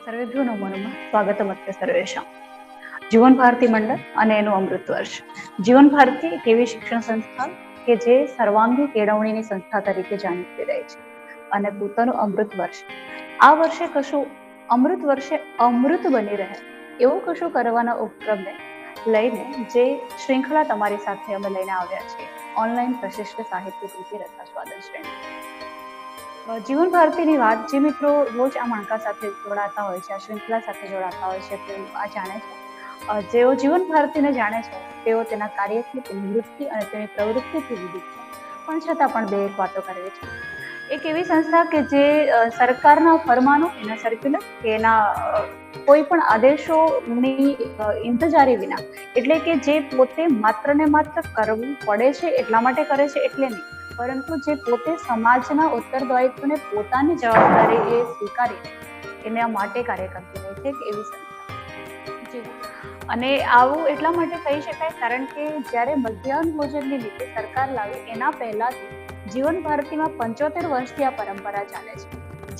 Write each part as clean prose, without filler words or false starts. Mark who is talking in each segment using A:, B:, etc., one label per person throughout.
A: સર્વેભ્યો નમો નમઃ સ્વાગતમ અત્રે સર્વેશામ. જીવન ભારતી મંડળ અને એનું અમૃત વર્ષ. જીવન ભારતી એક એવી શિક્ષણ સંસ્થા કે જે સર્વાંગી કેળવણીની સંસ્થા તરીકે જાણીતી રહી છે અને પોતાનું અમૃત વર્ષ આ વર્ષે કશું અમૃત વર્ષે અમૃત બની રહે એવું કશું કરવાના ઉપક્રમને લઈને જે શ્રૃંખલા તમારી સાથે અમે લઈને આવ્યા છીએ ઓનલાઈન પ્રશિષ્ટ સાહિત્ય કૃતિ રસાસ્વાદન શ્રેણી. જીવન ભારતીની વાત જે મિત્રો રોજ આ માળખા સાથે જોડાતા હોય છે, આ શ્રૃંખલા સાથે જોડાતા હોય છે, તેઓ આ જાણે છે. જેઓ જીવન ભારતીને જાણે છે તેઓ તેના કાર્યથી, તેની વૃત્તિ અને તેની પ્રવૃત્તિથી વિદિત છે, પણ છતાં પણ બે એક વાતો કરવી છે. એક એવી સંસ્થા કે જે સરકારના ફરમાનો, એના સર્ક્યુલર કે એના કોઈ પણ આદેશોની ઇંતજારી વિના, એટલે કે જે પોતે માત્ર ને માત્ર કરવું પડે છે એટલા માટે કરે છે એટલે નહીં, પરંતુ જે પોતે સમાજના ઉત્તરદાયિત્વને પોતાની જવાબદારી એ સ્વીકારી એના માટે કાર્ય કરતી હોય છે એવી સંસ્થા. અને આવું એટલા માટે કહી શકાય કારણ કે જ્યારે મધ્યાહન ભોજનની નીતિ સરકાર લાવી એના પહેલાથી જીવન ભારતીમાં 75 વર્ષથી આ પરંપરા ચાલે છે.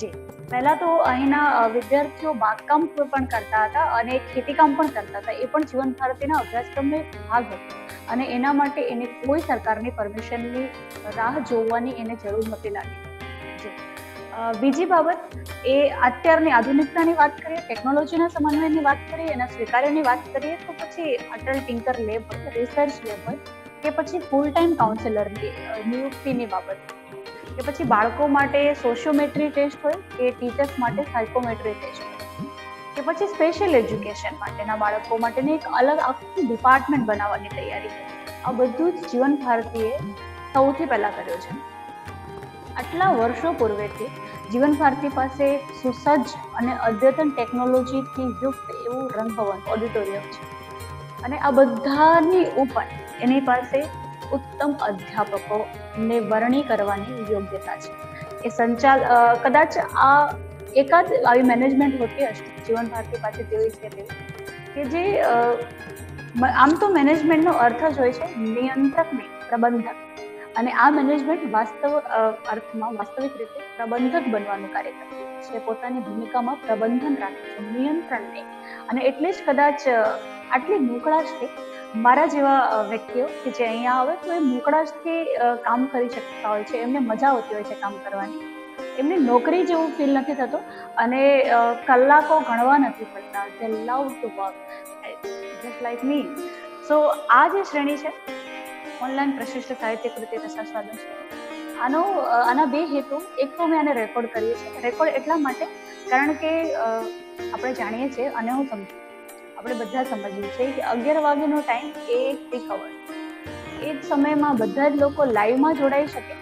A: જે પહેલા તો અહીંના વિદ્યાર્થીઓ બાગકામ પણ કરતા હતા અને ખેતીકામ પણ કરતા હતા, એ પણ જીવન ભારતીના અભ્યાસક્રમનો ભાગ હતો અને એના માટે એને કોઈ સરકારની પરમિશનની રાહ જોવાની એને જરૂર નથી લાગી. બીજી બાબત એ અત્યારની આધુનિકતાની વાત કરીએ, ટેકનોલોજીના સમન્વયની વાત કરીએ, એના સ્વીકાર્યની વાત કરીએ તો પછી અટલ ટિંકર લેબ હોય, રિસર્ચ લેબ હોય કે પછી ફૂલ ટાઈમ કાઉન્સેલરની નિયુક્તિની બાબત કે પછી બાળકો માટે સોશિયોમેટ્રી ટેસ્ટ હોય કે ટીચર્સ માટે સાયકોમેટ્રી ટેસ્ટ હોય કે પછી સ્પેશિયલ એજ્યુકેશન માટેના બાળકો માટેની એક અલગ આખું ડિપાર્ટમેન્ટ બનાવવાની તૈયારી છે. આ બધું જ જીવન ભારતીએ સૌથી પહેલા કર્યું છે. આટલા વર્ષો પૂર્વેથી જીવન ભારતી પાસે સુસજ્જ અને અદ્યતન ટેકનોલોજીથી યુક્ત એવું રંગભવન ઓડિટોરિયમ છે અને આ બધાની ઉપર એની પાસે ઉત્તમ અધ્યાપકોને વરણી કરવાની યોગ્યતા છે. એ કદાચ આ એકાદ આવી મેનેજમેન્ટ હોતી હશે જીવન ભારતી પાસે તેવી છે તેવી કે જે આમ તો મેનેજમેન્ટનો અર્થ જ હોય છે નિયંત્રક નહીં, પ્રબંધક. અને આ મેનેજમેન્ટ વાસ્તવિક રીતે પ્રબંધક બનવાનું કાર્ય કરતી છે. પોતાની ભૂમિકામાં પ્રબંધન રાખે છે, નિયંત્રણ નહીં. અને એટલે જ કદાચ આટલી મોકળાશથી મારા જેવા વ્યક્તિઓ કે જે અહીંયા આવે તો એ મોકળાશથી કામ કરી શકતા હોય છે, એમને મજા આવતી હોય છે કામ કરવાની, એમને નોકરી જેવું ફીલ નથી થતો અને કલાકો ગણવા નથી પડતા. they love to work just like me. સો આ જે શ્રેણી છે ઓનલાઈન પ્રશિષ્ટ સાહિત્ય કૃતિ રસાસ્વાદન છે, આના બે હેતુ. એક તો મેં આને રેકોર્ડ કરીએ છીએ. રેકોર્ડ એટલા માટે કારણ કે આપણે જાણીએ છીએ અને હું સમજુ, આપણે બધા સમજીએ છીએ કે 11 વાગ્યાનો ટાઈમ એ પીક અવર, એ જ સમયમાં બધા જ લોકો લાઈવમાં જોડાઈ શકે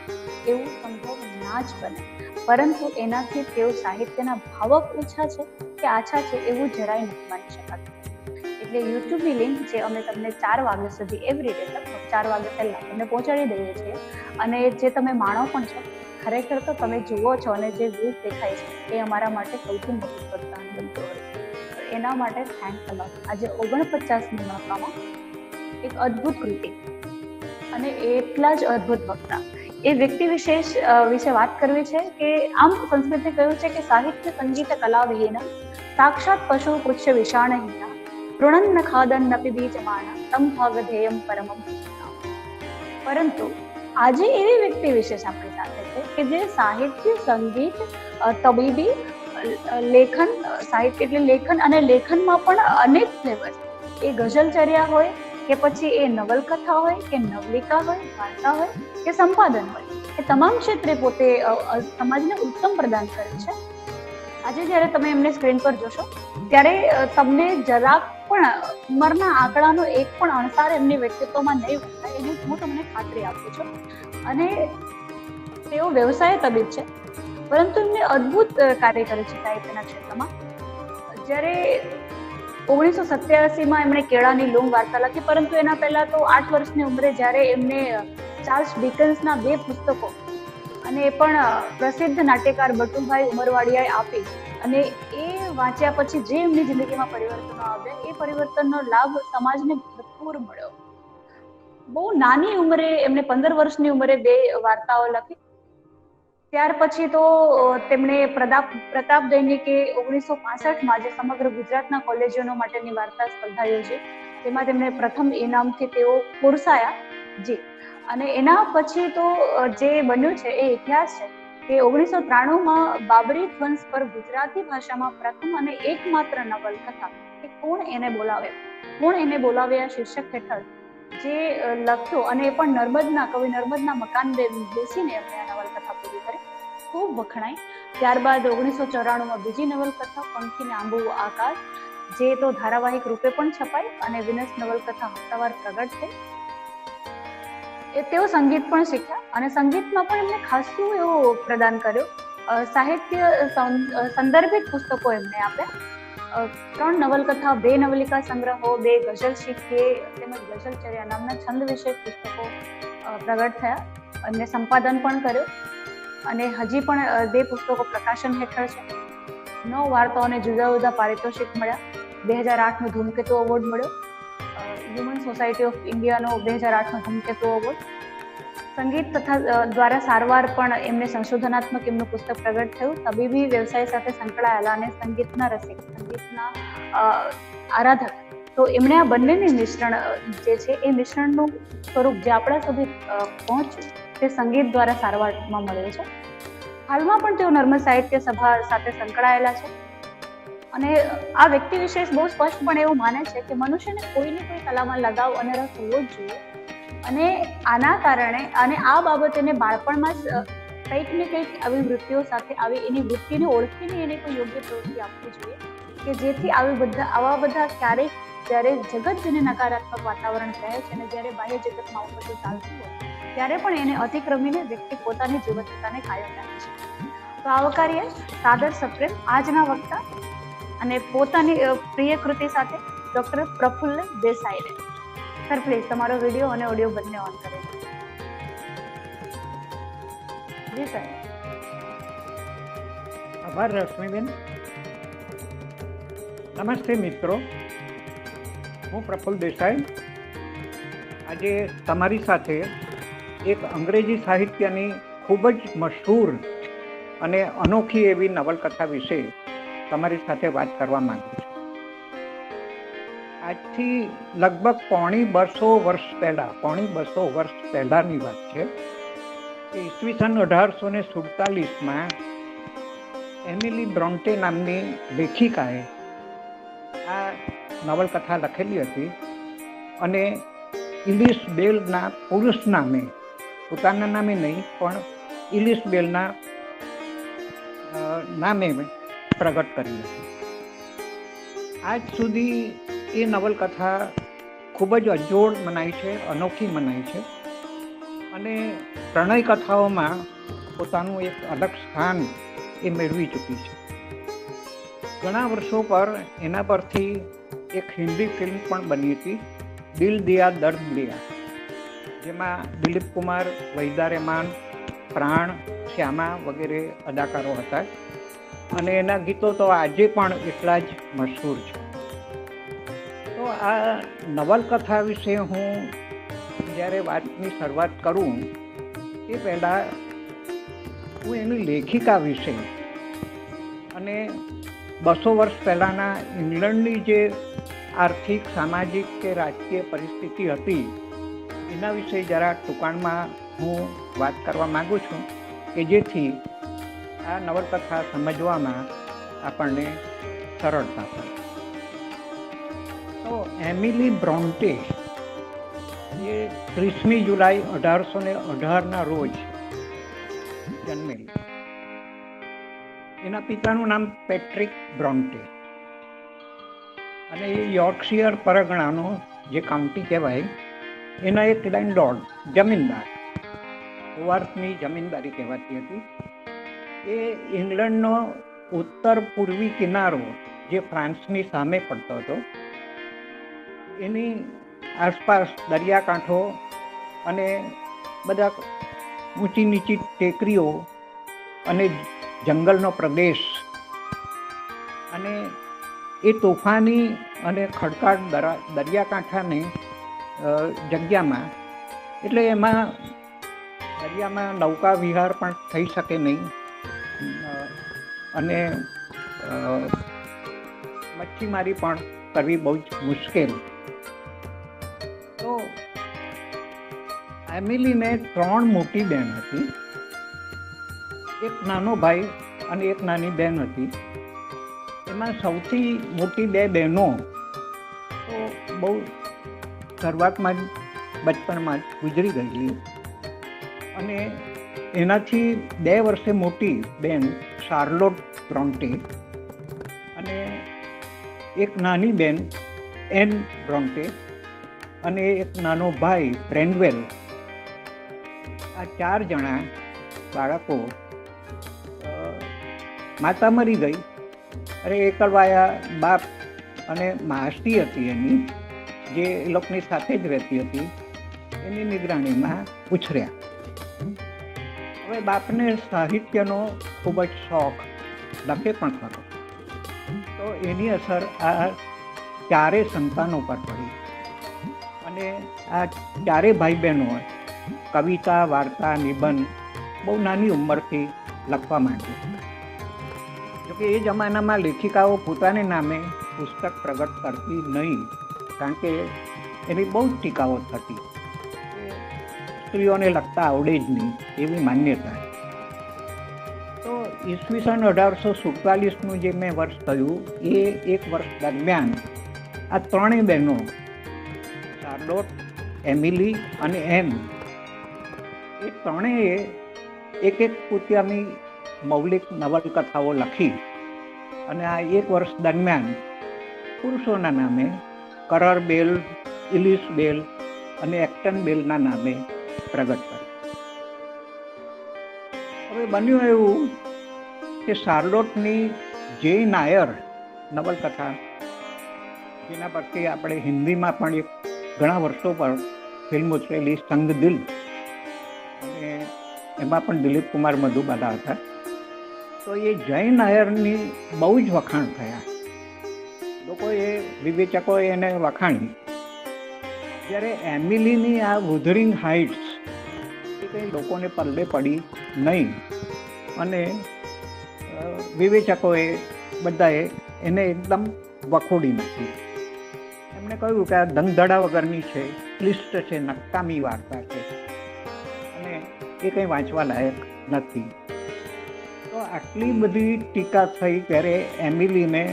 A: એવું સંભવ ના જ બને. પરંતુ એનાથી તેઓ સાહિત્યના ભાવક ઓછા છે કે આછા છે એવું જરાય નથી માની શકાતું. એટલે યુટ્યુબની લિંક જે અમે તમને 4 વાગ્યા સુધી એવરી ડે લગભગ 4 વાગ્યા પહેલા તમને પહોંચાડી દઈએ છીએ અને જે તમે માણો પણ છો, ખરેખર તો તમે જુઓ છો અને જે વ્યૂઝ દેખાય છે એ અમારા માટે સૌથી મોટું પ્રોત્સાહન બનતું હોય. એના માટે થેન્ક્સ અ લોટ. આજે 49મી માળખામાં એક અદ્ભુત કૃતિ અને એટલા જ અદ્ભુત વક્તા એ વ્યક્તિ વિશેષ વિશે વાત કરવી છે કે આમ સંસ્કૃતે કહ્યું છે કે સાહિત્ય સંગીત કલા વિહીન સાક્ષાત પશુ પુચ્છ વિષાણહીન તૃણન્ન ખાદન નપી બીજમાના તમ ભાગધેયમ પરમમ. પરંતુ આજે એવી વ્યક્તિ વિશેષ આપણી સાથે છે કે જે સાહિત્ય, સંગીત, તબીબી, લેખન, સાહિત્ય એટલે લેખન અને લેખનમાં પણ અનેક ફ્લેવર, એ ગઝલચર્યા હોય કે પછી એ નવલકથા હોય કે નવલિકા હોય, વાર્તા હોય કે સંપાદન હોય, એ તમામ ક્ષેત્રે પોતે સમાજને ઉત્તમ પ્રદાન કરે છે. આજે જ્યારે તમે એમને સ્ક્રીન પર જોશો ત્યારે તમને જરાક પણ ઉંમરના આંકડાનો એક પણ અણસાર એમની વ્યક્તિત્વમાં નહીં વર્તાય એની હું તમને ખાતરી આપું છું. અને તેઓ વ્યવસાય તબીબ છે પરંતુ એમને અદ્ભુત કાર્ય કરે છે સાહિત્યના ક્ષેત્રમાં. જ્યારે 1987માં એમણે કેળાની લૂમ વાર્તા લખી, પરંતુ એના પહેલા તો 8 વર્ષની ઉંમરે જ્યારે એમને ચાર્લ્સ ડિકન્સના 2 પુસ્તકો અને એ પણ પ્રસિદ્ધ નાટ્યકાર બટુભાઈ ઉમરવાડિયાએ આપી અને એ વાંચ્યા પછી જે એમની જિંદગીમાં પરિવર્તનો આવ્યા એ પરિવર્તનનો લાભ સમાજને ભરપૂર મળ્યો. બહુ નાની ઉંમરે એમને 15 વર્ષની ઉંમરે 2 વાર્તાઓ લખી ત્યાર પછી તો તેમણે પ્રતાપ દૈનિકે 1965માં જે સમગ્ર ગુજરાતના કોલેજોનો માટેની વાર્તા સ્પર્ધા યોજી, તેમાં તેમણે પ્રથમ ઇનામથી તેઓ ખોરસાયા જી. અને એના પછી તો જે બન્યું છે એ ઇતિહાસ છે કે 1993માં બાબરી ધ્વંસ પર ગુજરાતી ભાષામાં પ્રથમ અને એકમાત્ર નવલકથા કે કોણ એને બોલાવ્યા શીર્ષક હેઠળ જે લખ્યો, અને એ પણ કવિ નર્મદના મકાન બેસીને એમણે આ નવલકથા પૂરી કરી, ખૂબ વખણાઈ. ત્યારબાદ 1994માં બીજી નવલકથા પંખીને આંબુ આકાશ, જે તો ધારાવાહિક રૂપે પણ છપાઈ અને વિનસ નવલકથા હપ્તાવાર પ્રગટ થઈ. તેઓ સંગીત પણ શીખ્યા અને સંગીતમાં પણ એમને ખાસું એવું પ્રદાન કર્યું. સાહિત્ય સંદર્ભિત પુસ્તકો એમને આપ્યા. 3 નવલકથા, 2 નવલિકા સંગ્રહો, 2 ગઝલ શીખીએ તેમજ ગઝલચર્યા નામના છંદ વિષયક પુસ્તકો પ્રગટ થયા અને સંપાદન પણ કર્યું. અને હજી પણ 2 પુસ્તકો પ્રકાશન હેઠળ છે. 9 વાર્તાઓને જુદા જુદા પારિતોષિક મળ્યા. 2008નો ધૂમકેતુ એવોર્ડ મળ્યો, હ્યુમન સોસાયટી ઓફ ઇન્ડિયાનો 2008નો ધૂમકેતુ એવોર્ડ. સંગીત તથા દ્વારા સારવાર પણ એમને સંશોધનાત્મક એમનું પુસ્તક પ્રગટ થયું. તબીબી વ્યવસાય સાથે સંકળાયેલા અને સંગીતના રસિક, સંગીતના આરાધક, તો એમણે આ બંનેની મિશ્રણ જે છે એ મિશ્રણનું સ્વરૂપ જે આપણા સુધી પહોંચ્યું તે સંગીત દ્વારા સારવારમાં મળ્યું છે. હાલમાં પણ તેઓ નર્મદ સાહિત્ય સભા સાથે સંકળાયેલા છે અને આ વ્યક્તિ વિશેષ બહુ સ્પષ્ટપણે એવું માને છે કે મનુષ્યને કોઈને કોઈ કલામાં લગાવ અને રસ હોવો જ જોઈએ, અને આના કારણે અને આ બાબત એને બાળપણમાં જ કંઈક ને કંઈક આવી વૃત્તિઓ સાથે આવી એની વૃત્તિને ઓળખીને એને કોઈ યોગ્ય પ્રવૃત્તિ આપવી જોઈએ કે જેથી આવા બધા ક્યારેક જ્યારે જગત જેને નકારાત્મક વાતાવરણ કહે છે અને જ્યારે બાહ્ય જગતમાં આવું બધું ચાલતું હોય ત્યારે પણ એને અતિક્રમીને વ્યક્તિ પોતાની જીવંતતાને કાયમ રાખે છે. તો આવકારીએ સાદર સપ્રેમ આજના વક્તા અને પોતાની પ્રિય કૃતિ સાથે ડોક્ટર પ્રફુલ્લ દેસાઈને. સર પ્લીઝ તમારો વિડીયો અને ઓડિયો બંને ઓન કરી દો. જી સર.
B: આભાર રશ્મિબેન. નમસ્તે મિત્રો, હું પ્રફુલ્લ દેસાઈ આજે તમારી સાથે એક અંગ્રેજી સાહિત્યની ખૂબ જ મશહૂર અને અનોખી એવી નવલકથા વિશે તમારી સાથે વાત કરવા માંગુ છું. આજથી લગભગ પોણી 200 વર્ષ પહેલાની વાત છે કે ઈસવીસન 1847માં એમિલી બ્રોન્ટે નામની લેખિકાએ આ નવલકથા લખેલી હતી અને ઇલિસબેલના પુરુષ નામે, પોતાના નામે નહીં પણ ઇલિસબેલના નામે પ્રગટ કરી હતી. આજ સુધી એ નવલકથા ખૂબ જ અજોડ મનાય છે, અનોખી મનાય છે અને પ્રણય કથાઓમાં પોતાનું એક અલગ સ્થાન એ મેળવી ચૂકી છે. ઘણા વર્ષો પર એના પરથી એક હિન્દી ફિલ્મ પણ બની હતી, દિલ દિયા દર્દ દિયા, જેમાં દિલીપ કુમાર, વહીદા રહેમાન, પ્રાણ, શ્યામા વગેરે અદાકારો હતા અને એના ગીતો તો આજે પણ એટલા જ મશહૂર છે. તો આ નવલકથા વિશે હું જ્યારે વાતની શરૂઆત કરું એ પહેલાં હું એની લેખિકા વિશે અને 200 વર્ષ પહેલાંના ઇંગ્લેન્ડની જે આર્થિક, સામાજિક કે રાજકીય પરિસ્થિતિ હતી એના વિશે જરા ટૂંકાણમાં હું વાત કરવા માગું છું કે જેથી આ નવલકથા સમજવામાં આપણને સરળતા પડે. તો એમિલી બ્રોન્ટે એ 30મી જુલાઈ 1818ના રોજ જન્મેલી. એના પિતાનું નામ પેટ્રિક બ્રોન્ટે અને એ યોર્કશીયર પરગણાનો જે કાઉન્ટી કહેવાય એના એક લેન્ડલોર્ડ, જમીનદાર, હોવાર્થની જમીનદારી કહેવાતી હતી. એ ઇંગ્લેન્ડનો ઉત્તર પૂર્વી કિનારો જે ફ્રાન્સની સામે પડતો હતો એની આસપાસ દરિયાકાંઠો અને બધા ઊંચી નીચી ટેકરીઓ અને જંગલનો પ્રદેશ અને એ તોફાની અને ખડકાળ દરિયાકાંઠાની જગ્યામાં, એટલે એમાં દરિયામાં નૌકા વિહાર પણ થઈ શકે નહીં અને મચ્છીમારી પણ કરવી બહુ જ મુશ્કેલ. તો એમિલીને 3 મોટી બહેન હતી, એક નાનો ભાઈ અને એક નાની બહેન હતી. એમાં સૌથી મોટી 2 બહેનો તો બહુ શરૂઆતમાં જ બચપણમાં જ ગુજરી ગયેલી અને એનાથી 2 વર્ષે મોટી બેન શાર્લોટ બ્રોન્ટે અને એક નાની બેન એન બ્રોન્ટે અને એક નાનો ભાઈ બ્રેન્ડવેલ. આ 4 જણા બાળકો માતા મરી ગઈ. અરે એકલવાયા બાપ અને માસી હતી એની, જે એ લોકોની સાથે જ રહેતી હતી, એની નિગરાણીમાં ઉછર્યા. હવે બાપને સાહિત્યનો ખૂબ જ શોખ, લખે પણ ખરો. તો એની અસર આ 4 સંતાનો પર પડી અને આ 4 ભાઈ બહેનો કવિતા, વાર્તા, નિબંધ બહુ નાની ઉંમરથી લખવા માંડી. જોકે એ જમાનામાં લેખિકાઓ પોતાને નામે પુસ્તક પ્રગટ કરતી નહીં, કારણ કે એની બહુ જ ટીકાઓ થતી, સ્ત્રીઓને લખતા આવડે જ નહીં એવી માન્યતા. તો ઈસવીસન 1847નું જે મેં વર્ષ કહ્યું, એ એક વર્ષ દરમિયાન આ 3 બહેનો શાર્લોટ, એમિલી અને એન, એ 3એ એક પોતાની મૌલિક નવલકથાઓ લખી અને આ એક વર્ષ દરમિયાન પુરુષોના નામે કરર બેલ, ઇલિસ બેલ અને એક્ટન બેલના નામે પ્રગટ કરી. હવે બન્યું એવું કે શાર્લોટની જેન આયર નવલકથા, જેના પરથી આપણે હિન્દીમાં પણ એક ઘણા વર્ષો પર ફિલ્મ ઉતરેલી સંગ દિલ, અને એમાં પણ દિલીપ કુમાર મધુબાલા હતા. તો એ જૈન આયરની બહુ જ વખાણ થયા. લોકોએ, વિવેચકોએ એને વખાણી. જ્યારે એમિલીની આ વુધરિંગ હાઇટ્સ એ કંઈ લોકોને પલ્લે પડી નહીં અને વિવેચકોએ બધાએ એને એકદમ વખોડી નાખી. એમણે કહ્યું કે આ ધંધડા વગરની છે, ક્લિષ્ટ છે, નકામી વાર્તા છે અને એ કંઈ વાંચવા લાયક નથી. તો આટલી બધી ટીકા થઈ ત્યારે એમિલીને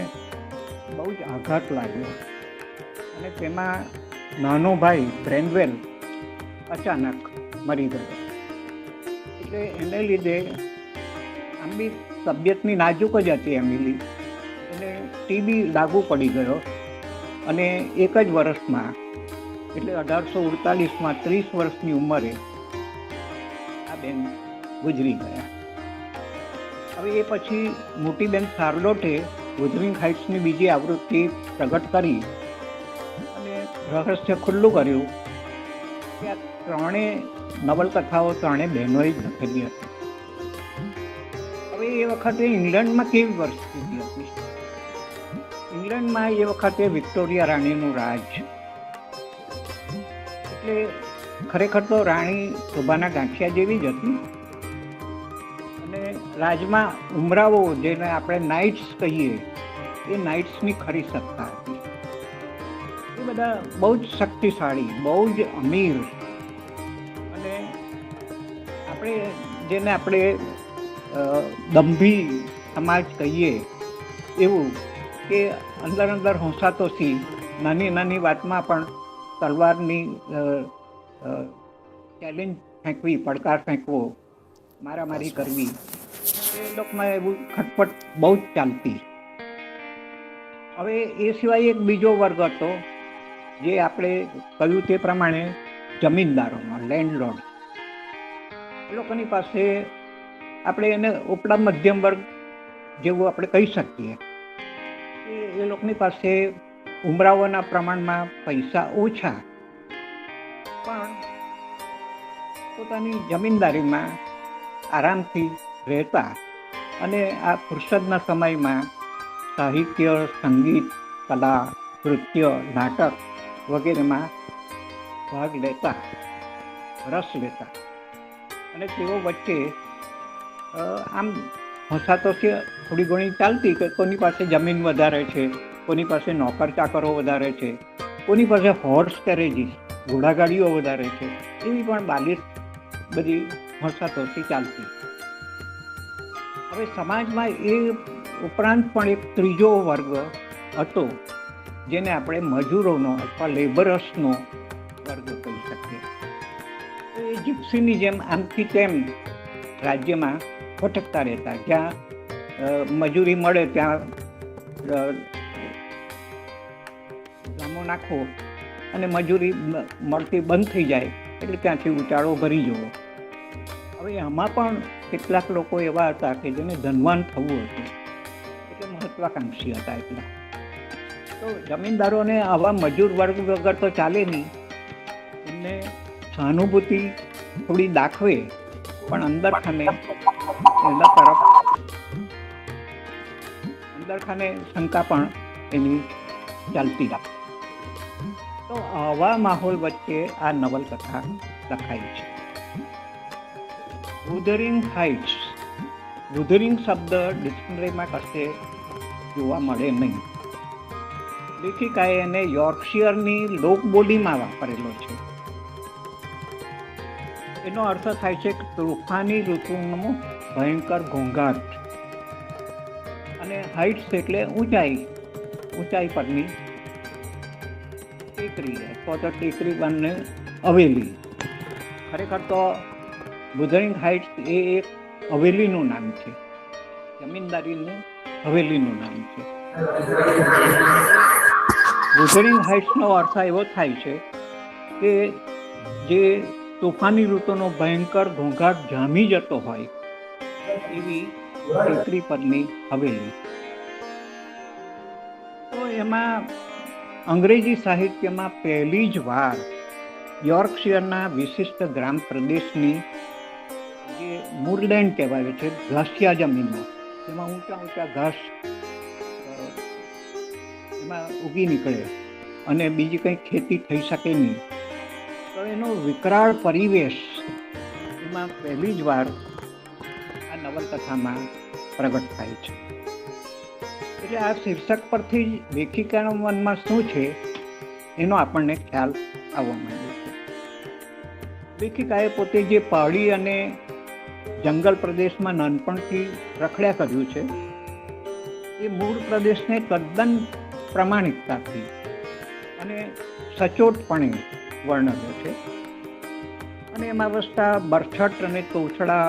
B: બહુ જ આઘાત લાગ્યો અને તેમાં નાનો ભાઈ બ્રેન્ડવેલ અચાનક મરી ગયો. એટલે એને લીધે આમ બી તબિયતની નાજુક જ હતી એમિલી, એને ટીબી લાગુ પડી ગયો અને એક જ વર્ષમાં, એટલે 1848માં 30 વર્ષની ઉંમરે આ બેન ગુજરી ગયા. હવે એ પછી મોટી બેન શાર્લોટે વુધરિંગ હાઇટ્સની બીજી આવૃત્તિ પ્રગટ કરી અને રહસ્ય ખુલ્લું કર્યું કે આ 3 નવલકથાઓ 3 બહેનોએ જ લખેલી હતી. હવે એ વખતે ઇંગ્લેન્ડમાં કેવી પરિસ્થિતિ હતી? ઇંગ્લેન્ડમાં એ વખતે વિક્ટોરિયા રાણીનું રાજ, એટલે ખરેખર તો રાણી શોભાના ગાંઠિયા જેવી જ હતી અને રાજમાં ઉમરાવો, જેને આપણે નાઇટ્સ કહીએ, એ નાઇટ્સની ખરી સત્તા હતી. એ બધા બહુ જ શક્તિશાળી, બહુ જ અમીર અને જેને આપણે દંભી સમાજ કહીએ એવું, કે અંદર અંદર હોંસાતો સી, નાની નાની વાતમાં પણ તલવારની ચેલેન્જ ફેંકવી, પડકાર ફેંકવો, મારામારી કરવી, એ લોકોમાં એવું ખટપટ બહુ જ ચાલતી. હવે એ સિવાય એક બીજો વર્ગ હતો, જે આપણે કહ્યું તે પ્રમાણે જમીનદારોનો, લેન્ડલોર્ડ. એ લોકોની પાસે આપણે એને ઉપલા મધ્યમ વર્ગ જેવું આપણે કહી શકીએ. એ લોકોની પાસે ઉમરાવોના પ્રમાણમાં પૈસા ઓછા, પણ પોતાની જમીનદારીમાં આરામથી રહેતા અને આ ફુરસદના સમયમાં સાહિત્ય, સંગીત, કલા, નૃત્ય, નાટક વગેરેમાં ભાગ લેતા, રસ લેતા અને તેઓ વચ્ચે આમ હસાતોથી થોડી ઘણી ચાલતી કે કોની પાસે જમીન વધારે છે, કોની પાસે નોકર ચાકરો વધારે છે, કોની પાસે હોર્સ કેરેજીસ ઘોડાગાડીઓ વધારે છે, એવી પણ બાલિશ બધી હસાતોથી ચાલતી. હવે સમાજમાં એ ઉપરાંત પણ એક ત્રીજો વર્ગ હતો જેને આપણે મજૂરોનો અથવા લેબરર્સનો વર્ગ કહી શકીએ. એ જીપ્સીની જેમ આમથી તેમ રાજ્યમાં ભટકતા રહેતા, જ્યાં મજૂરી મળે ત્યાં ગામો નાખવો અને મજૂરી મળતી બંધ થઈ જાય એટલે ત્યાંથી ઉચાળો ભરી જવો. હવે આમાં પણ કેટલાક લોકો એવા હતા કે જેને ધનવાન થવું હતું, એટલે મહત્વાકાંક્ષી હતા. એટલા તો જમીનદારોને આવા મજૂર વર્ગ વગર તો ચાલે નહીં. એમને સહાનુભૂતિ થોડી દાખવે પણ અંદરખાને શંકા પણ એની ચાલતી રાખે. તો આવા માહોલ વચ્ચે આ નવલકથા લખાઈ છે. વુધરિંગ હાઇટ્સ. વુધરિંગ શબ્દ ડિક્શનરીમાં કશે જોવા મળે નહીં. લેખિકાએ એને યોર્કશિયરની લોકબોલીમાં વાપરેલો છે. એનો અર્થ થાય છે કે તોફાની ઋતુનો ભયંકર ઘોંઘાટ. અને હાઇટ્સ એટલે ઊંચાઈ પરની ટેકરી અથવા તો ટેકરી બંને હવેલી. ખરેખર તો વુધરિંગ હાઇટ્સ એ એક હવેલીનું નામ છે, જમીનદારીની હવેલીનું નામ છે. વુધરિંગ હાઇટ્સનો અર્થ એવો થાય છે કે જે તોફાની ઋતુનો ભયંકર ઘોંઘાટ જામી જતો હોય એવી ટેકરી પરની હવેલી. તો એમાં અંગ્રેજી સાહિત્યમાં પહેલી જ વાર યોર્કશિયરના વિશિષ્ટ ગ્રામ પ્રદેશની જે મૂરલેન્ડ કહેવાય છે, ઘાસિયા જમીનો, જેમાં ઊંચા ઘાસ એમાં ઉગી નીકળે અને બીજી કંઈ ખેતી થઈ શકે નહીં, તો એનો વિકરાળ પરિવેશ એમાં પહેલી જ વાર આ નવલકથામાં પ્રગટ થાય છે. એટલે આ શીર્ષક પરથી જ લેખિકાના મનમાં શું છે એનો આપણને ખ્યાલ આવવા માંડે છે. લેખિકાએ પોતે જે પહાડી અને જંગલ પ્રદેશમાં નાનપણથી રખડ્યા કર્યું છે એ મૂળ પ્રદેશને તદ્દન પ્રમાણિકતાથી અને સચોટપણે વર્ણવ્યો છે. અને એમાં વસતા બરછટ અને તોછડા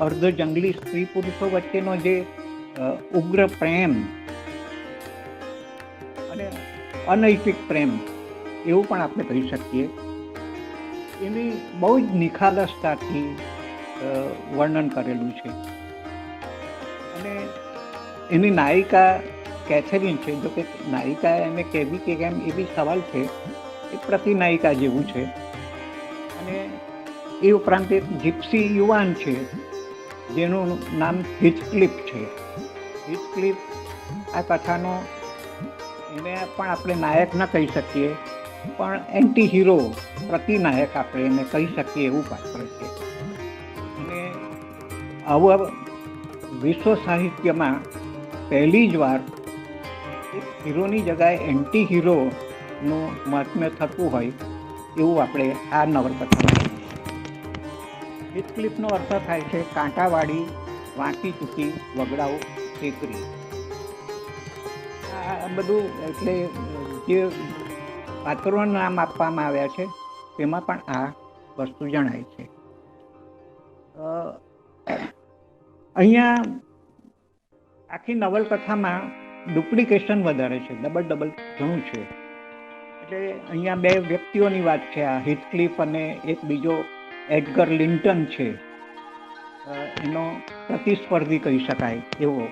B: અર્ધ જંગલી સ્ત્રી પુરુષો વચ્ચેનો જે ઉગ્ર પ્રેમ અને અનૈતિક પ્રેમ એવું પણ આપણે કહી શકીએ, એની બહુ જ નિખાલસતાથી વર્ણન કરેલું છે. અને એની નાયિકા કેથેરીન છે. જો કે નાયિકા એને કહેવી કે કેમ એ બી સવાલ છે, એ પ્રતિનાયિકા જેવું છે. અને એ ઉપરાંત એક જીપ્સી યુવાન છે જેનું નામ હિથક્લિફ છે. હિથક્લિફ આ કથાનો એને પણ આપણે નાયક ન કહી શકીએ, પણ એન્ટી હીરો, પ્રતિનાયક આપણે એને કહી શકીએ એવું પાત્ર છે. અને આવા વિશ્વ સાહિત્યમાં પહેલી જ વાર એક હીરોની જગ્યાએ એન્ટી હીરોનું મહાત્મ્ય થતું હોય એવું આપણે આ નવલકથામાં. હિથક્લિફનો અર્થ થાય છે કાંટાવાળી, વાંકી ચૂકી, વગડાઉ ટેકરી. આ બધું એટલે જે પાત્રોના નામ આપવામાં આવ્યા છે તેમાં પણ આ વસ્તુ જણાય છે. અહીંયા આખી નવલકથામાં ડુપ્લિકેશન વધારે છે, ડબલ ઘણું છે. એટલે અહીંયા બે વ્યક્તિઓની વાત છે, આ હિથક્લિફ અને એક બીજો એડગર લિન્ટન છે, એનો પ્રતિસ્પર્ધી કહી શકાય એવો.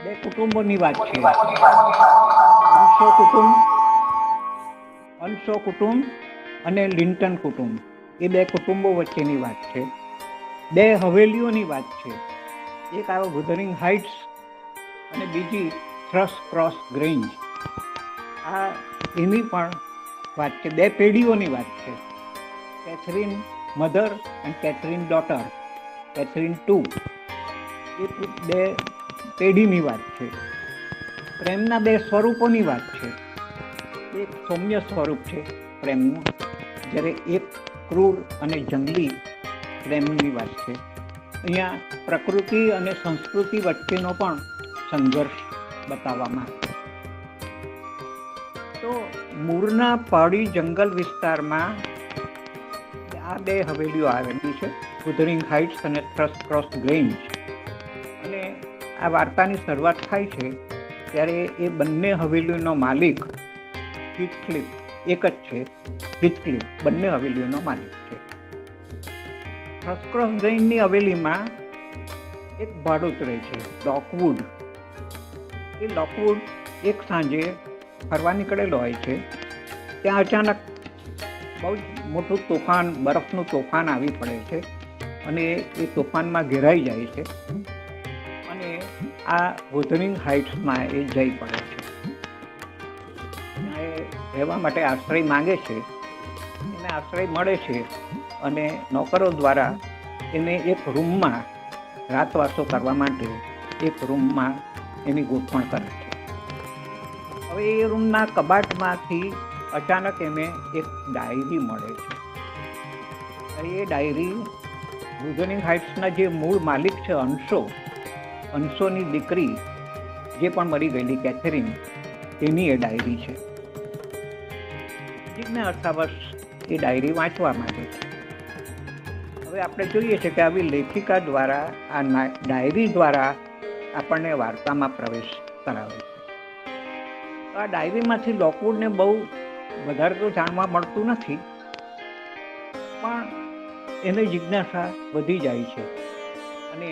B: બે કુટુંબોની વાત છે, અનસો કુટુંબ અને લિન્ટન કુટુંબ. એ બે કુટુંબો વચ્ચેની વાત છે. બે હવેલીઓની વાત છે, એક આવે વુધરિંગ હાઇટ્સ અને બીજી થ્રસ ક્રોસ ગ્રેન્જ. આ એની પણ વાત છે. બે પેઢીઓની વાત છે. Catherine mother and Catherine daughter, Catherine two, એ બે પેઢીની વાત છે. પ્રેમના બે સ્વરૂપોની વાત છે. એક સૌમ્ય સ્વરૂપ છે પ્રેમનું, જ્યારે એક ક્રૂર અને જંગલી પ્રેમની વાત છે. અહીંયા પ્રકૃતિ અને સંસ્કૃતિ વચ્ચેનો પણ સંઘર્ષ બતાવવામાં આવ્યો. તો મૂળના પહાડી જંગલ વિસ્તારમાં આ બે હવેલીઓ આવેલી છે, વુધરિંગ હાઇટ્સ અને થ્રસ્ટ ક્રોસ ગ્રેન્જ. અને આ વાર્તાની શરૂઆત થાય છે ત્યારે એ બંને હવેલીનો માલિક હીથક્લિફ એક જ છે. હીથક્લિફ બંને હવેલીઓનો માલિક છે. થ્રસ્ટ ક્રોસ ગ્રેન્જની હવેલીમાં એક ભાડૂત રહે છે, લોકવુડ. એ લોકવુડ એક સાંજે ફરવા નીકળેલો હોય છે. ત્યાં અચાનક બહુ જ મોટું તોફાન, બરફનું તોફાન આવી પડે છે અને એ તોફાનમાં ઘેરાઈ જાય છે અને આ વુધરિંગ હાઇટ્સમાં એ જઈ પડે છે. એ રહેવા માટે આશ્રય માંગે છે. એને આશ્રય મળે છે અને નોકરો દ્વારા એને એક રૂમમાં રાતવાસો કરવા માટે એક રૂમમાં એની ગોઠવણ કરે છે. હવે એ રૂમના કબાટમાંથી અચાનક એને એક ડાયરી મળે છે. એ ડાયરી વુધરિંગ હાઇટ્સના જે મૂળ માલિક છે અંશોની દીકરી જે પણ મરી ગયેલી કેથરીન, તેની એ ડાયરી છે. જિજ્ઞાસાવશ એ ડાયરી વાંચવા માંગે છે. હવે આપણે જોઈએ છીએ કે આવી લેખિકા દ્વારા આ ડાયરી દ્વારા આપણને વાર્તામાં પ્રવેશ કરાવે છે. આ ડાયરીમાંથી લોકવુડને બહુ વધારે તો જાણવા મળતું નથી, પણ એને જિજ્ઞાસા વધી જાય છે અને